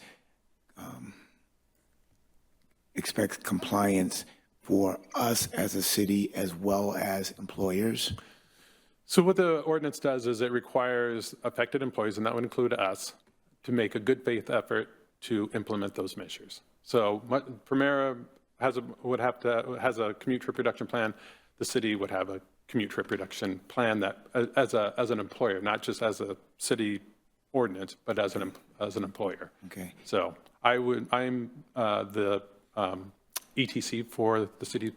expect compliance for us as a city as well as employers? So what the ordinance does is it requires affected employees, and that would include us, to make a good faith effort to implement those measures. So Primera has a commute trip reduction plan. The city would have a commute trip reduction plan that as an employer, not just as a city ordinance, but as an employer. Okay. So I'm the ETC for the city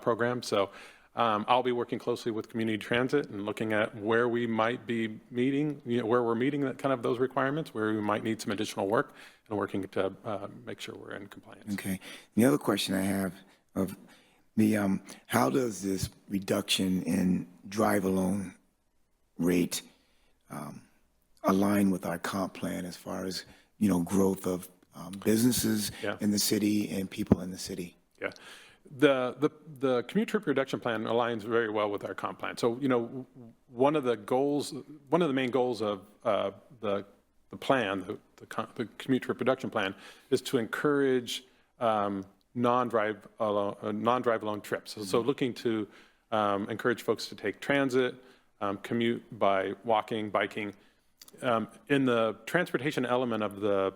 program. So I'll be working closely with community transit and looking at where we might be meeting, where we're meeting that kind of those requirements, where we might need some additional work, and working to make sure we're in compliance. Okay. The other question I have of the how does this reduction in drive-alone rate align with our comp plan as far as growth of businesses in the city and people in the city? Yeah. The commute trip reduction plan aligns very well with our comp plan. So, one of the main goals of the plan, the commute trip reduction plan, is to encourage non-drive alone trips. So looking to encourage folks to take transit, commute by walking, biking. In the transportation element of the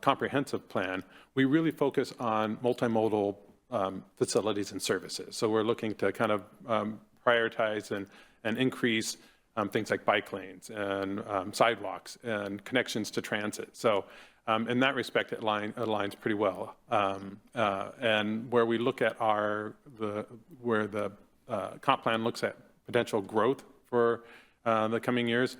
comprehensive plan, we really focus on multimodal facilities and services. So we're looking to kind of prioritize and increase things like bike lanes and sidewalks and connections to transit. So in that respect, it aligns pretty well. And where we look at where the comp plan looks at potential growth for the coming years,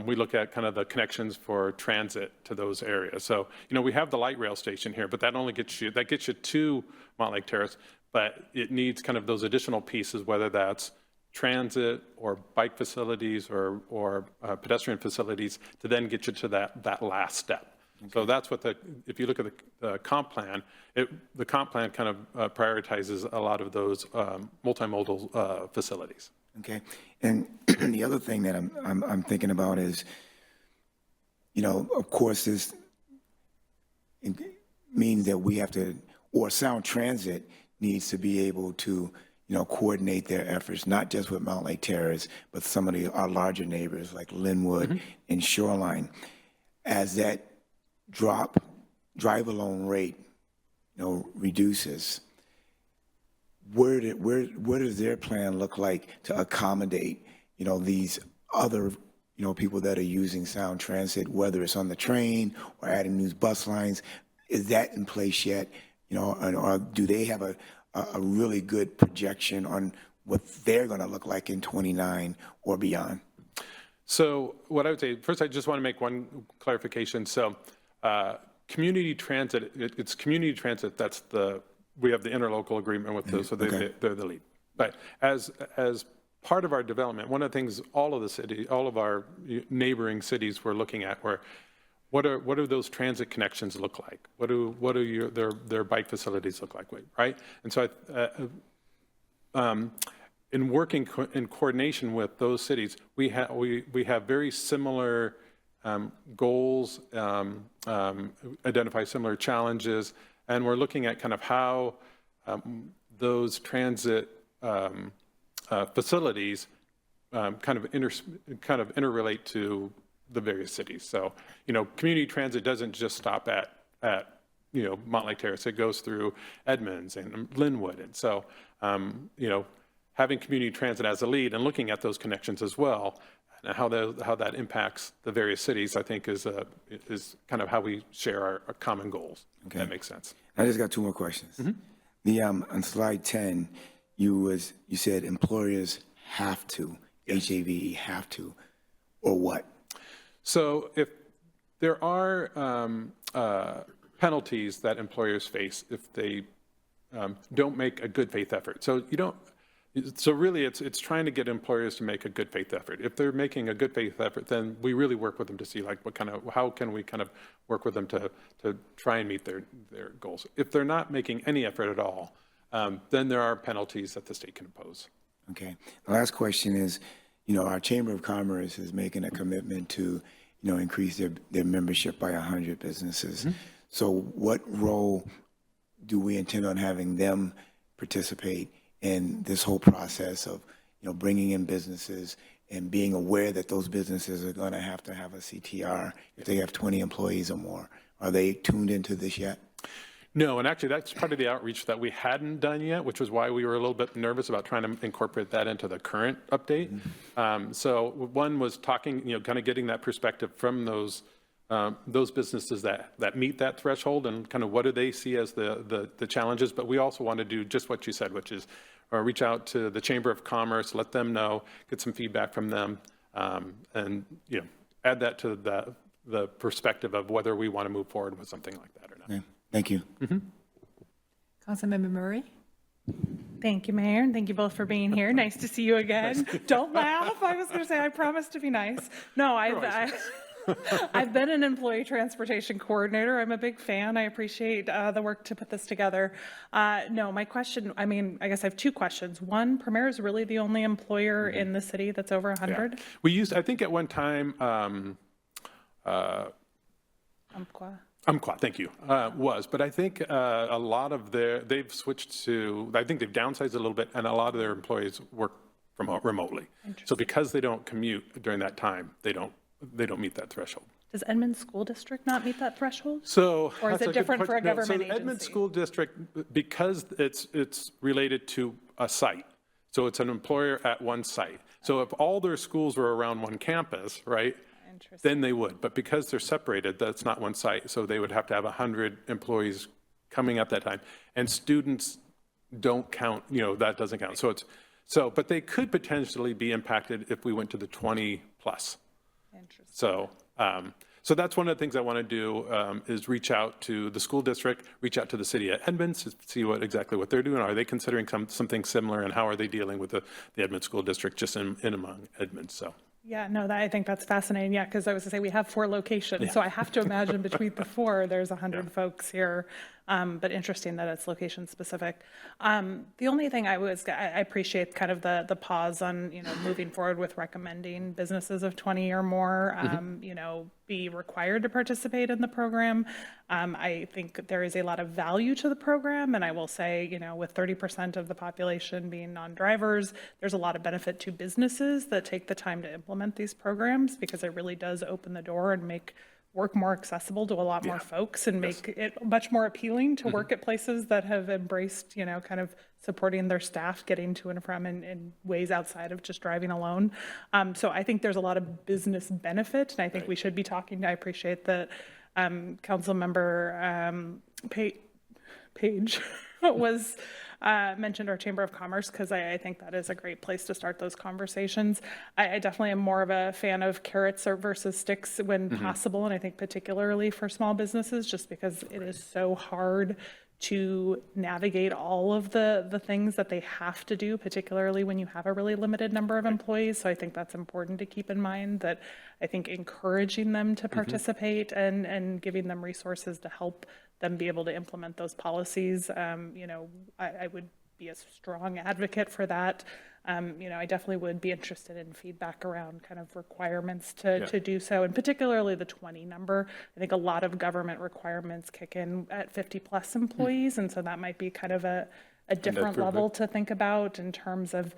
we look at kind of the connections for transit to those areas. So, we have the light rail station here, but that only gets you to Mountlake Terrace, but it needs kind of those additional pieces, whether that's transit or bike facilities or pedestrian facilities, to then get you to that last step. Okay. So that's what if you look at the comp plan, the comp plan kind of prioritizes a lot of those multimodal facilities. Okay, and the other thing that I'm thinking about is, of course, this means that we have to, or Sound Transit needs to be able to, coordinate their efforts, not just with Mountlake Terrace, but some of our larger neighbors like Linwood and Shoreline. As that drive-alone rate, reduces, where does their plan look like to accommodate, these other, people that are using Sound Transit, whether it's on the train or adding new bus lines? Is that in place yet? Or do they have a really good projection on what they're going to look like in 29 or beyond? So what I would say, first, I just want to make one clarification. So community transit, it's community transit, we have the interlocal agreement with those, so they're the lead. But as part of our development, one of the things all of our neighboring cities were looking at were, what do those transit connections look like? What do their bike facilities look like, right? And so in working in coordination with those cities, we have very similar goals, identify similar challenges, and we're looking at kind of how those transit facilities kind of interrelate to the various cities. So, community transit doesn't just stop at Mountlake Terrace. It goes through Edmonds and Linwood. And so, having community transit as a lead and looking at those connections as well, and how that impacts the various cities, I think is kind of how we share our common goals. Okay. If that makes sense. I just got two more questions. On slide 10, you said employers have to, yes. HAVE have to, or what? So if there are penalties that employers face if they don't make a good faith effort. So really it's trying to get employers to make a good faith effort. If they're making a good faith effort, then we really work with them to see how can we kind of work with them to try and meet their goals. If they're not making any effort at all, then there are penalties that the state can impose. Okay. The last question is, our Chamber of Commerce is making a commitment to, increase their membership by 100 businesses. So what role do we intend on having them participate in this whole process of, bringing in businesses and being aware that those businesses are going to have a CTR if they have 20 employees or more? Are they tuned into this yet? No, and actually that's part of the outreach that we hadn't done yet, which was why we were a little bit nervous about trying to incorporate that into the current update. So one was talking, kind of getting that perspective from those businesses that meet that threshold and kind of what do they see as the challenges. But we also want to do just what you said, which is reach out to the Chamber of Commerce, let them know, get some feedback from them, and add that to the perspective of whether we want to move forward with something like that or not. Yeah. Thank you. Councilmember Murray? Thank you, Mayor, and thank you both for being here. Nice to see you again. Don't laugh. I was going to say I promised to be nice. No, I've been an employee transportation coordinator. I'm a big fan. I appreciate the work to put this together. No, my question, I guess I have two questions. One, Premier is really the only employer in the city that's over 100? Yeah. We used, I think at one time, thank you, but I think a lot of they've switched to, I think they've downsized a little bit, and a lot of their employees work from remotely. So because they don't commute during that time, they don't meet that threshold. Does Edmond School District not meet that threshold? So. Or is that's it a good different for a question. No, government so the Edmond agency? School District, because it's related to a site, so it's an employer at one site. So if all their schools were around one campus, right, then they would. But because they're separated, that's not one site, so they would have to have 100 employees coming at that time. And students don't count, that doesn't count. But they could potentially be impacted if we went to the 20 plus. Interesting. So that's one of the things I want to do is reach out to the school district, reach out to the city of Edmond to see exactly what they're doing. Are they considering something similar, and how are they dealing with the Edmond School District just in among Edmond? So. Yeah, no, I think that's fascinating. Yeah, because I was going to say we have 4 locations, so I have to imagine between the 4, there's 100 folks here. But interesting that it's location specific. The only thing I appreciate kind of the pause on, moving forward with recommending businesses of 20 or more, be required to participate in the program. I think there is a lot of value to the program. And I will say, with 30% of the population being non-drivers, there's a lot of benefit to businesses that take the time to implement these programs, because it really does open the door and make work more accessible to a lot more folks, and make it much more appealing to work at places that have embraced, kind of supporting their staff getting to and from in ways outside of just driving alone. So I think there's a lot of business benefit, and I think we should be talking. I appreciate that Council Member Page was mentioned our Chamber of Commerce, because I think that is a great place to start those conversations. I definitely am more of a fan of carrots versus sticks when possible, and I think particularly for small businesses, just because it is so hard to navigate all of the things that they have to do, particularly when you have a really limited number of employees. So I think that's important to keep in mind, that I think encouraging them to participate and giving them resources to help them be able to implement those policies. I would be a strong advocate for that. I definitely would be interested in feedback around kind of requirements to do so, and particularly the 20 number. I think a lot of government requirements kick in at 50 plus employees, and so that might be kind of a different level to think about in terms of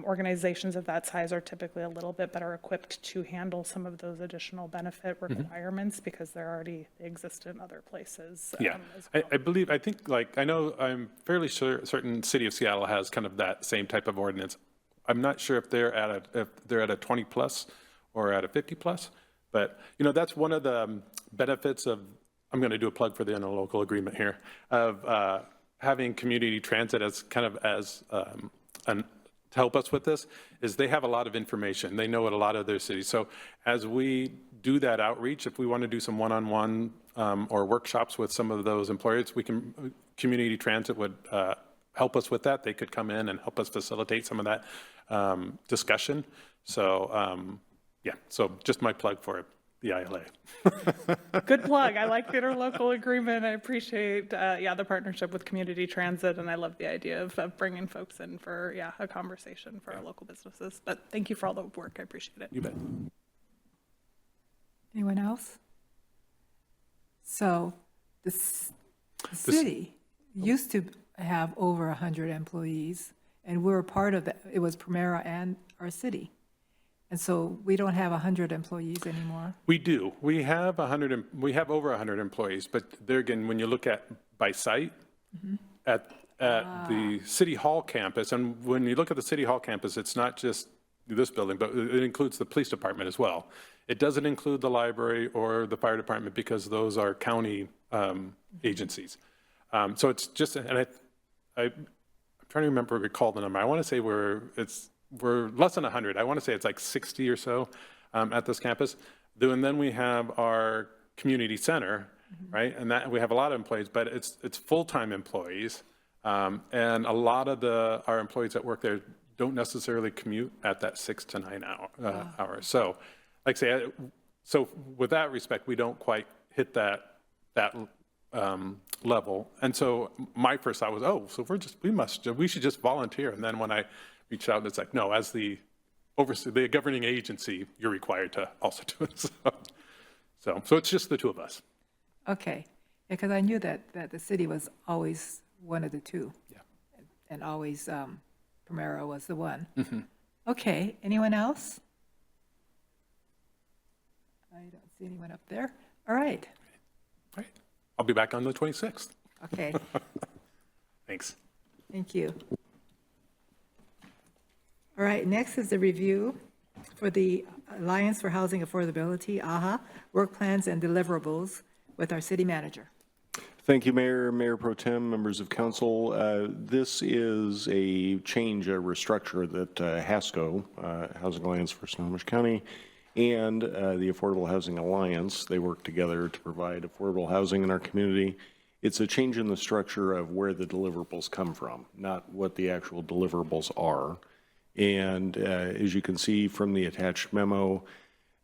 organizations of that size are typically a little bit better equipped to handle some of those additional benefit requirements, because they exist in other places. Yeah, as well. I know I'm fairly certain City of Seattle has kind of that same type of ordinance. I'm not sure if they're at a 20 plus or at a 50 plus, but that's one of the benefits of, I'm going to do a plug for the interlocal agreement here, of having community transit as kind of as to help us with this, is they have a lot of information. They know what a lot of their cities. So as we do that outreach, if we want to do some one-on-one or workshops with some of those employers, community transit would help us with that. They could come in and help us facilitate some of that discussion. So so just my plug for the ILA. Good plug. I like the interlocal agreement. I appreciate, the partnership with community transit, and I love the idea of bringing folks in for, a conversation for our local businesses. But thank you for all the work. I appreciate it. You bet. Anyone else? So the city used to have over 100 employees, and we were part of that. It was Primera and our city. And so we don't have 100 employees anymore. We do. We have over 100 employees, but there again, when you look at by site at the City Hall campus, and when you look at the City Hall campus, it's not just this building, but it includes the police department as well. It doesn't include the library or the fire department, because those are county agencies. So it's just, and I'm trying to recall the number. I want to say we're less than 100. I want to say it's like 60 or so at this campus. And then we have our community center, right? And that we have a lot of employees, but it's full-time employees. And a lot of our employees that work there don't necessarily commute at that 6 to 9 hours. So, like I say, so with that respect, we don't quite hit that level. And so my first thought was, so we should just volunteer. And then when I reached out, it's like, no, as the governing agency, you're required to also do it. So it's just the two of us. Okay, because I knew that the city was always one of the two. Yeah. And always Primera was the one. Okay, anyone else? I don't see see anyone up there. All right. I'll be back on the 26th. Okay. Thanks. Thank you. All right, next is the review for the Alliance for Housing Affordability, AHA, work plans and deliverables with our city manager. Thank you, Mayor, Mayor Pro Tem, members of council. This is a change, a restructure that HASCO, Housing Alliance for Snohomish County, and the Affordable Housing Alliance, they work together to provide affordable housing in our community. It's a change in the structure of where the deliverables come from, not what the actual deliverables are. And as you can see from the attached memo,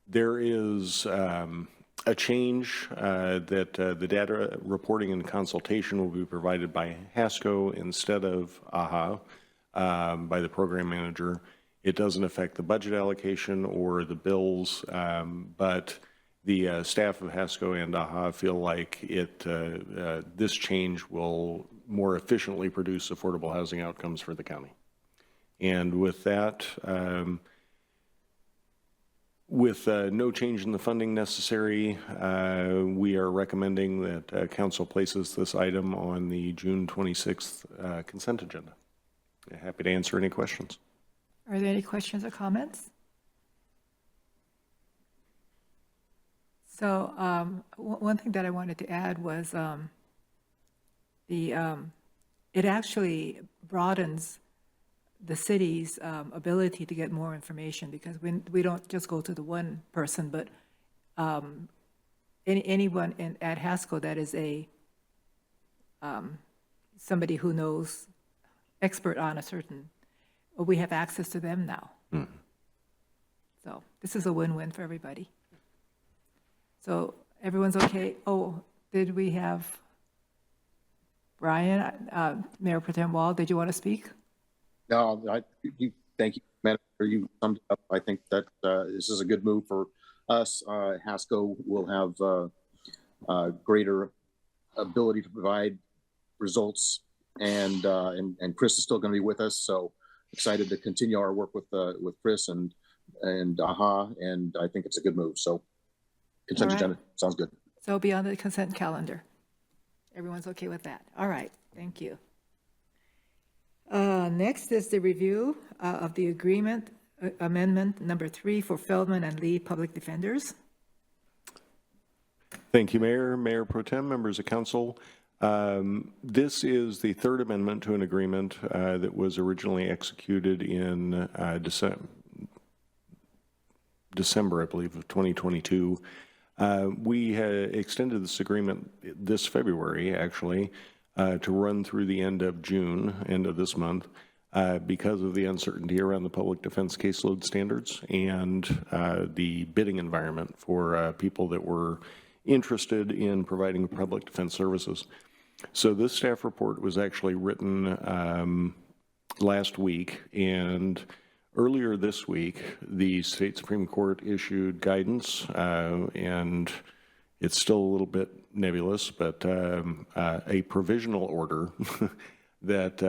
there is a change that the data reporting and consultation will be provided by HASCO instead of AHA by the program manager. It doesn't affect the budget allocation or the bills, but the staff of HASCO and AHA feel like this change will more efficiently produce affordable housing outcomes for the county. And with that, with no change in the funding necessary, we are recommending that council places this item on the June 26th consent agenda. Happy to answer any questions. Are there any questions or comments? So one thing that I wanted to add was it actually broadens the city's ability to get more information, because we don't just go to the one person, but anyone at HASCO that is somebody who knows, expert on a certain, we have access to them now. So this is a win-win for everybody. So everyone's okay? Oh, did we have Brian, Mayor Pro Tem Wall, did you want to speak? No, thank you, Madam Chair. You summed it up. I think that this is a good move for us. HASCO will have greater ability to provide results, and Chris is still going to be with us. So excited to continue our work with Chris and AHA, and I think it's a good move. So consent agenda sounds good. So be on the consent calendar. Everyone's okay with that? All right, thank you. Next is the review of the agreement amendment number 3 for Feldman and Lee Public Defenders. Thank you, Mayor, Mayor Pro Tem, members of council. This is the third amendment to an agreement that was originally executed in December, I believe, of 2022. We had extended this agreement this February, actually, to run through the end of June, end of this month, because of the uncertainty around the public defense caseload standards and the bidding environment for people that were interested in providing public defense services. So this staff report was actually written last week, and earlier this week, the state Supreme Court issued guidance, and it's still a little bit nebulous, but a provisional order that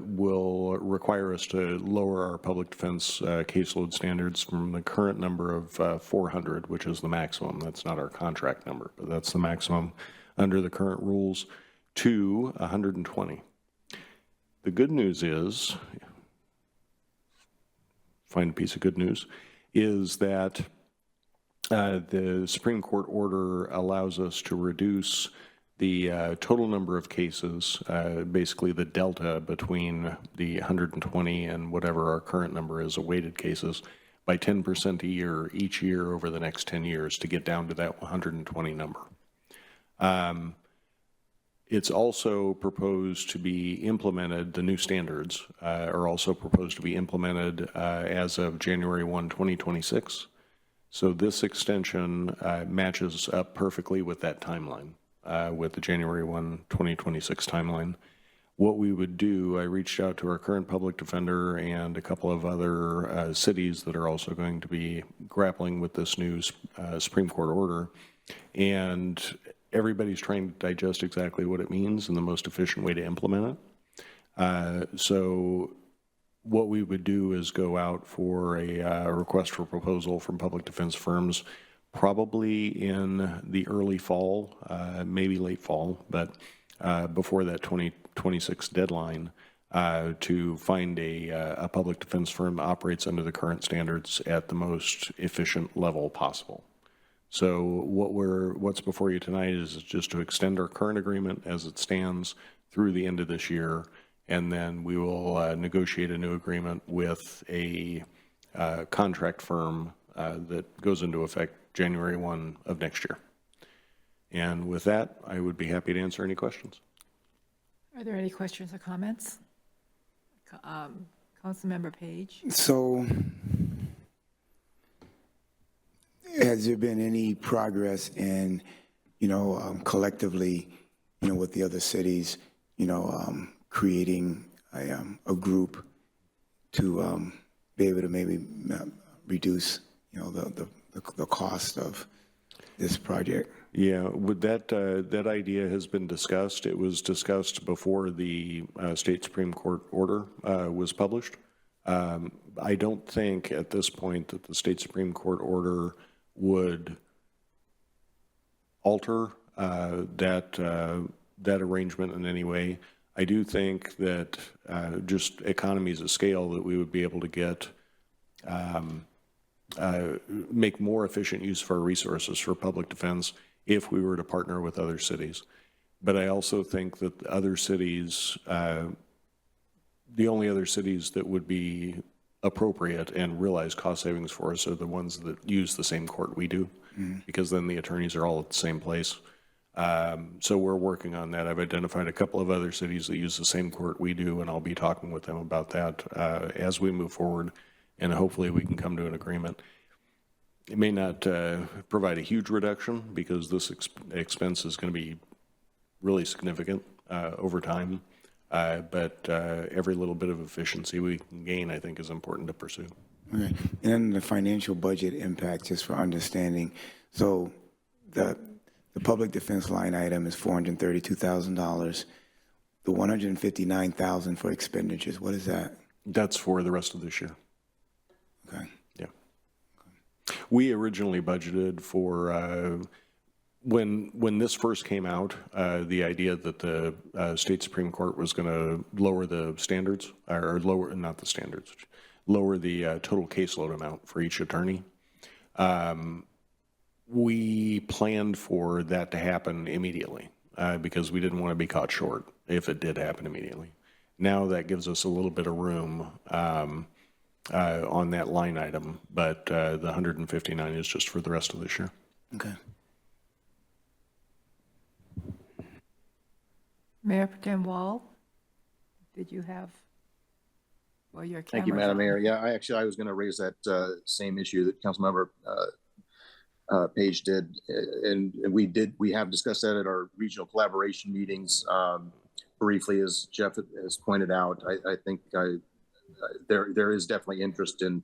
will require us to lower our public defense caseload standards from the current number of 400, which is the maximum. That's not our contract number, but that's the maximum under the current rules, to 120. The good news is, find a piece of good news, is that the Supreme Court order allows us to reduce the total number of cases, basically the delta between the 120 and whatever our current number is of weighted cases, by 10% a year, each year over the next 10 years to get down to that 120 number. It's also proposed to be implemented, the new standards are also proposed to be implemented as of January 1, 2026. So this extension matches up perfectly with that timeline, with the January 1, 2026 timeline. What we would do, I reached out to our current public defender and a couple of other cities that are also going to be grappling with this new Supreme Court order, and everybody's trying to digest exactly what it means and the most efficient way to implement it. So what we would do is go out for a request for proposal from public defense firms probably in the early fall, maybe late fall, but before that 2026 deadline, to find a public defense firm that operates under the current standards at the most efficient level possible. So what's before you tonight is just to extend our current agreement as it stands through the end of this year, and then we will negotiate a new agreement with a contract firm that goes into effect January 1 of next year. And with that, I would be happy to answer any questions. Are there any questions or comments? Councilmember Page. So, has there been any progress in, collectively, with the other cities, creating a group to be able to maybe reduce, the cost of this project? Yeah, with that idea has been discussed. It was discussed before the state Supreme Court order was published. I don't think at this point that the state Supreme Court order would alter that arrangement in any way. I do think that just economies of scale that we would be able to get make more efficient use of our resources for public defense if we were to partner with other cities. But I also think that other cities, the only other cities that would be appropriate and realize cost savings for us are the ones that use the same court we do, because then the attorneys are all at the same place. So we're working on that. I've identified a couple of other cities that use the same court we do, and I'll be talking with them about that as we move forward, and hopefully we can come to an agreement. It may not provide a huge reduction because this expense is going to be really significant over time, but every little bit of efficiency we can gain, I think, is important to pursue. Okay. And then the financial budget impact, just for understanding. So the public defense line item is $432,000. The $159,000 for expenditures, what is that? That's for the rest of this year. Okay. Yeah. Okay. We originally budgeted for, when this first came out, the idea that the state Supreme Court was going to lower the standards, or lower, not the standards, lower the total caseload amount for each attorney. We planned for that to happen immediately because we didn't want to be caught short if it did happen immediately. Now that gives us a little bit of room on that line item, but the 159 is just for the rest of this year. Okay. Mayor Pro Tem Wall, did you have, well, your camera's Thank you, Madam on. Mayor. Yeah, I was going to raise that same issue that Councilmember Page did, and we have discussed that at our regional collaboration meetings briefly, as Jeff has pointed out. I think there is definitely interest in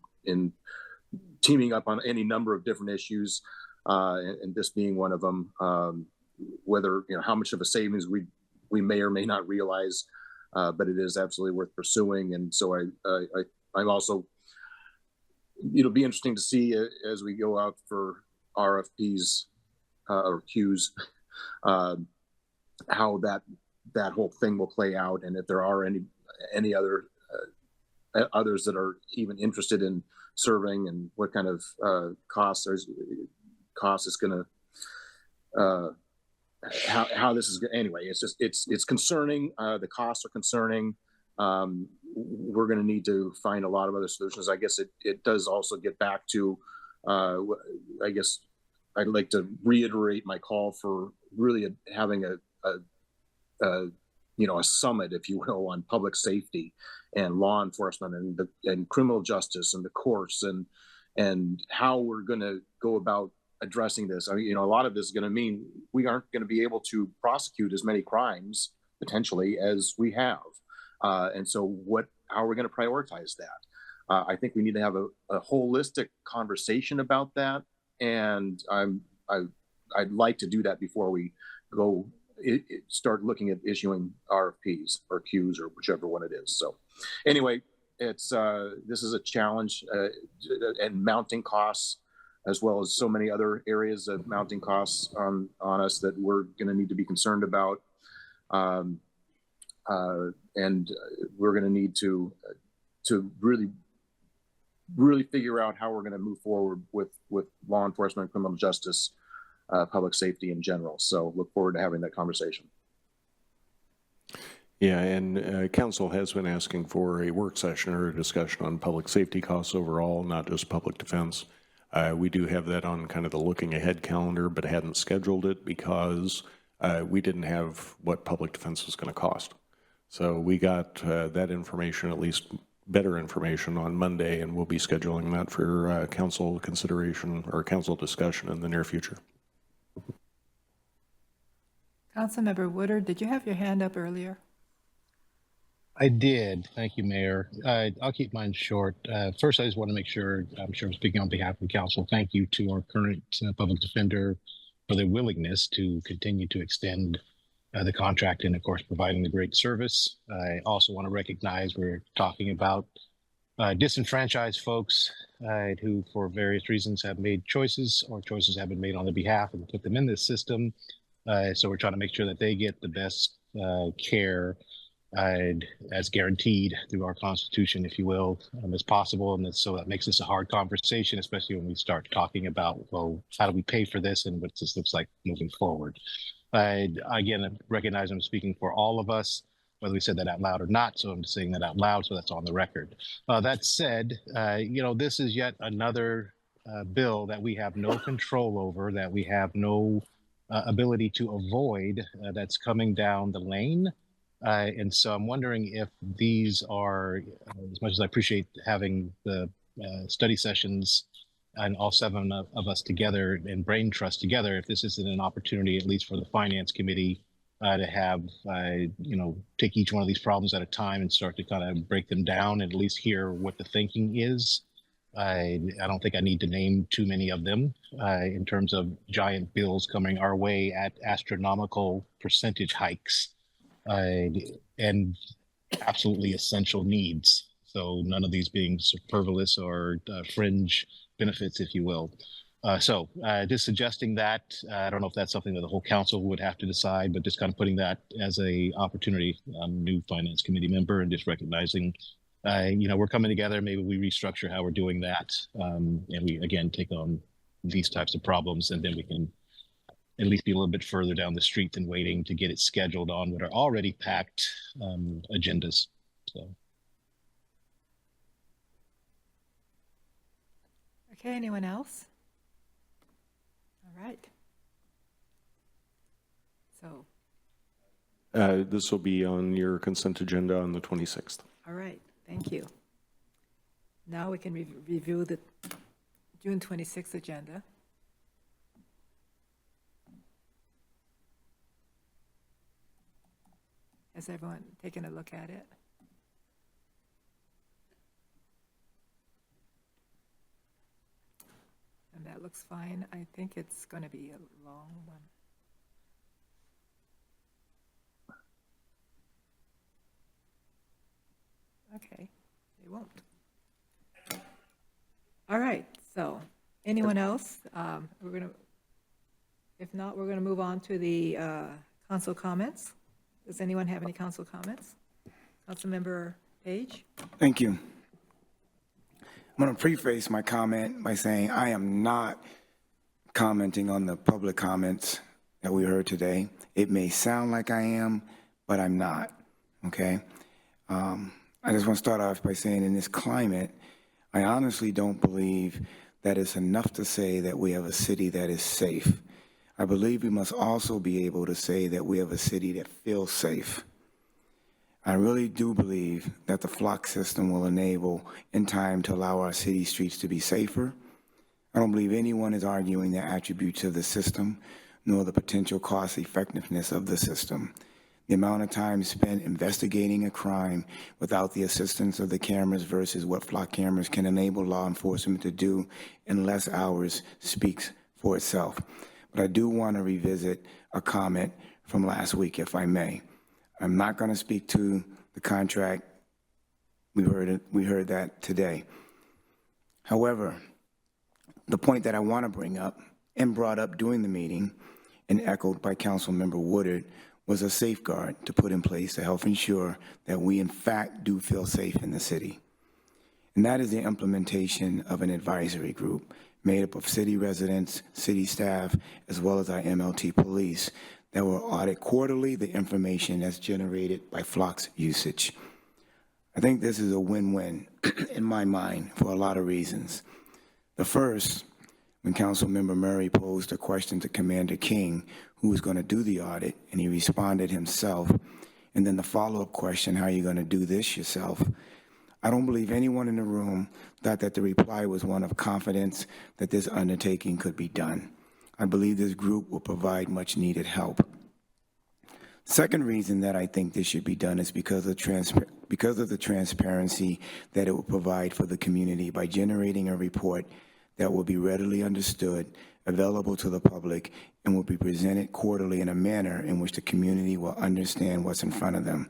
teaming up on any number of different issues, and this being one of them. Whether how much of a savings we may or may not realize, but it is absolutely worth pursuing. And so I'm also, it'll be interesting to see as we go out for RFPs or queues, how that whole thing will play out, and if there are any other others that are even interested in serving, and what kind of cost is going to how this is. Anyway, it's just it's concerning. The costs are concerning. We're going to need to find a lot of other solutions. I guess it does also get back to, I guess I'd like to reiterate my call for really having a summit, if you will, on public safety and law enforcement and criminal justice and the courts and how we're going to go about addressing this. I mean, a lot of this is going to mean we aren't going to be able to prosecute as many crimes potentially as we have. And so how are we going to prioritize that? I think we need to have a holistic conversation about that. And I'd like to do that before we go start looking at issuing RFPs or queues or whichever one it is. So anyway, this is a challenge, and mounting costs as well as so many other areas of mounting costs on us that we're going to need to be concerned about. And we're going to need to really figure out how we're going to move forward with law enforcement, criminal justice, public safety in general. So look forward to having that conversation. Yeah, and council has been asking for a work session or a discussion on public safety costs overall, not just public defense. We do have that on kind of the looking ahead calendar, but hadn't scheduled it because we didn't have what public defense was going to cost. So we got that information, at least better information, on Monday, and we'll be scheduling that for council consideration or council discussion in the near future. Councilmember Woodard, did you have your hand up earlier? I did. Thank you, Mayor. I'll keep mine short. First, I just want to make sure, I'm sure I'm speaking on behalf of the council. Thank you to our current public defender for their willingness to continue to extend the contract and, of course, providing the great service. I also want to recognize we're talking about disenfranchised folks who, for various reasons, have made choices or choices have been made on their behalf and put them in this system. So we're trying to make sure that they get the best care as guaranteed through our Constitution, if you will, as possible. And so that makes this a hard conversation, especially when we start talking about, well, how do we pay for this and what this looks like moving forward. Again, I recognize I'm speaking for all of us, whether we said that out loud or not. So I'm just saying that out loud, so that's on the record. That said, this is yet another bill that we have no control over, that we have no ability to avoid, that's coming down the lane. And so I'm wondering if these are, as much as I appreciate having the study sessions and all 7 of us together and brain trust together, if this isn't an opportunity, at least for the Finance Committee, to have, take each one of these problems at a time and start to kind of break them down and at least hear what the thinking is. I don't think I need to name too many of them in terms of giant bills coming our way at astronomical percentage hikes. And absolutely essential needs. So none of these being superfluous or fringe benefits, if you will. So just suggesting that, I don't know if that's something that the whole council would have to decide, but just kind of putting that as a opportunity. I'm a new Finance Committee member and just recognizing, we're coming together, maybe we restructure how we're doing that. And we, again, take on these types of problems, and then we can at least be a little bit further down the street than waiting to get it scheduled on what are already packed agendas. So. Okay, anyone else? All right. So. This will be on your consent agenda on the 26th. All right, thank you. Now we can review the June 26th agenda. Has everyone taken a look at it? And that looks fine. I think it's going to be a long one. Okay, they won't. All right, so anyone else? If not, we're going to move on to the council comments. Does anyone have any council comments? Councilmember Page? Thank you. I'm going to preface my comment by saying I am not commenting on the public comments that we heard today. It may sound like I am, but I'm not, okay? I just want to start off by saying in this climate, I honestly don't believe that it's enough to say that we have a city that is safe. I believe we must also be able to say that we have a city that feels safe. I really do believe that the flock system will enable in time to allow our city streets to be safer. I don't believe anyone is arguing the attributes of the system, nor the potential cost effectiveness of the system. The amount of time spent investigating a crime without the assistance of the cameras versus what flock cameras can enable law enforcement to do in less hours speaks for itself. But I do want to revisit a comment from last week, if I may. I'm not going to speak to the contract. We heard that today. However, The point that I want to bring up and brought up during the meeting and echoed by Councilmember Woodard was a safeguard to put in place to help ensure that we in fact do feel safe in the city. And that is the implementation of an advisory group made up of city residents, city staff, as well as our MLT police that will audit quarterly the information that's generated by Flock's usage. I think this is a win-win in my mind for a lot of reasons. The first, when Councilmember Murray posed a question to Commander King, who was going to do the audit, and he responded himself, and then the follow-up question, how are you going to do this yourself? I don't believe anyone in the room thought that the reply was one of confidence that this undertaking could be done. I believe this group will provide much needed help. Second reason that I think this should be done is because of the transparency that it will provide for the community by generating a report that will be readily understood, available to the public, and will be presented quarterly in a manner in which the community will understand what's in front of them.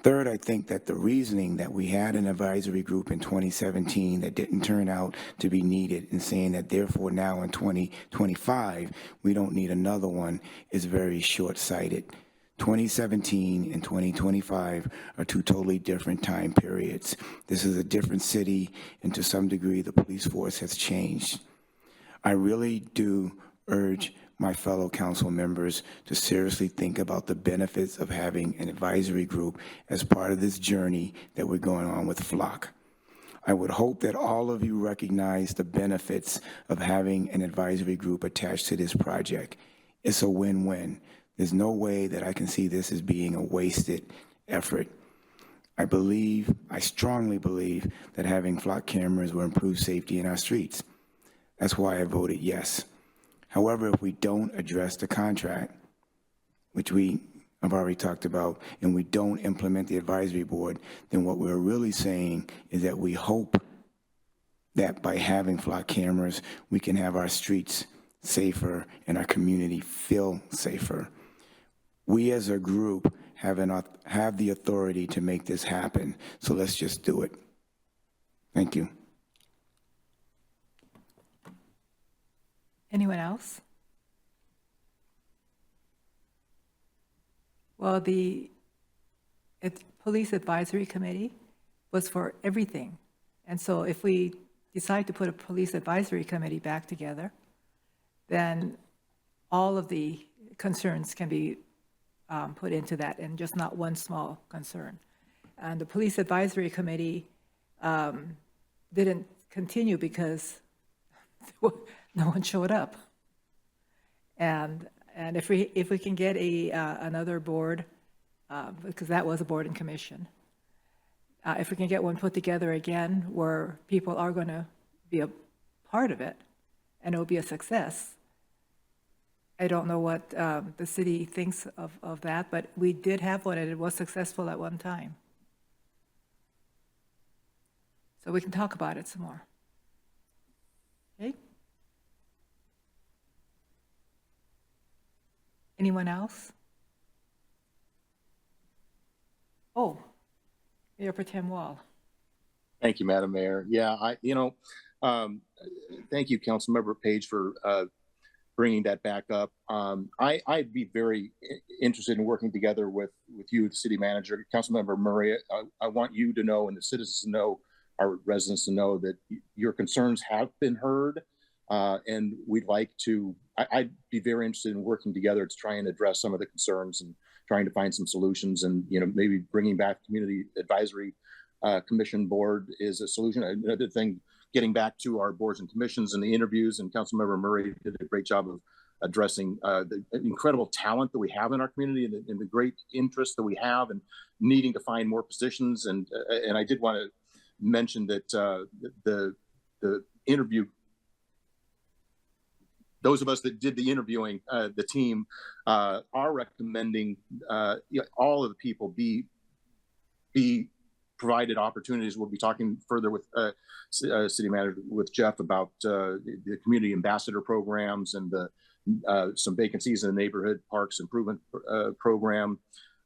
Third, I think that the reasoning that we had an advisory group in 2017 that didn't turn out to be needed and saying that therefore now in 2025 we don't need another one is very short-sighted. 2017 and 2025 are two totally different time periods. This is a different city, and to some degree the police force has changed. I really do urge my fellow council members to seriously think about the benefits of having an advisory group as part of this journey that we're going on with Flock. I would hope that all of you recognize the benefits of having an advisory group attached to this project. It's a win-win. There's no way that I can see this as being a wasted effort. I strongly believe that having Flock cameras will improve safety in our streets. That's why I voted yes. However, if we don't address the contract, which we have already talked about, and we don't implement the advisory board, then what we're really saying is that we hope that by having Flock cameras, we can have our streets safer and our community feel safer. We as a group have the authority to make this happen, so let's just do it. Thank you. Anyone else? Well, the Police Advisory Committee was for everything. And so if we decide to put a Police Advisory Committee back together, then all of the concerns can be put into that and just not one small concern. And the Police Advisory Committee didn't continue because no one showed up. And if we can get another board, because that was a board and commission, if we can get one put together again where people are going to be a part of it and it will be a success. I don't know what the city thinks of that, but we did have one and it was successful at one time. So we can talk about it some more. Okay? Anyone else? Oh, Mayor Pro Tem Wall. Thank you, Madam Mayor. Yeah, thank you, Councilmember Page, for bringing that back up. I'd be very interested in working together with you, the city manager, Councilmember Murray. I want you to know and the citizens to know, our residents to know that your concerns have been heard, and we'd like to, I'd be very interested in working together to try and address some of the concerns and trying to find some solutions, and maybe bringing back Community Advisory Commission Board is a solution. Another thing, getting back to our boards and commissions and the interviews, and Councilmember Murray did a great job of addressing the incredible talent that we have in our community and the great interest that we have and needing to find more positions. And I did want to mention that the interview, those of us that did the interviewing, the team are recommending all of the people be provided opportunities. We'll be talking further with City Manager, with Jeff, about the community ambassador programs and some vacancies in the neighborhood parks improvement program,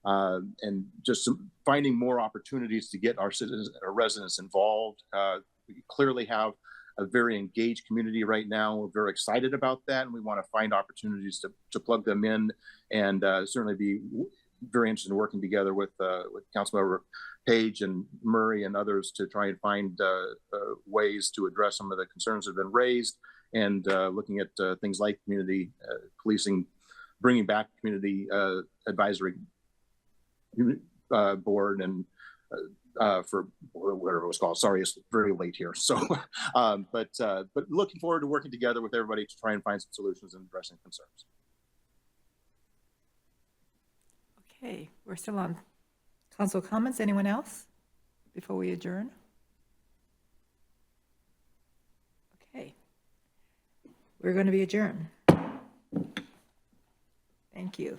and just finding more opportunities to get our citizens, our residents involved. We clearly have a very engaged community right now. We're very excited about that, and we want to find opportunities to plug them in, and certainly be very interested in working together with Councilmember Page and Murray and others to try and find ways to address some of the concerns that have been raised, and looking at things like community policing, bringing back community advisory board, and for whatever it was called. Sorry, it's very late here. So, but looking forward to working together with everybody to try and find some solutions and addressing concerns. Okay, we're still on council comments. Anyone else before we adjourn? Okay, we're going to be adjourned. Thank you.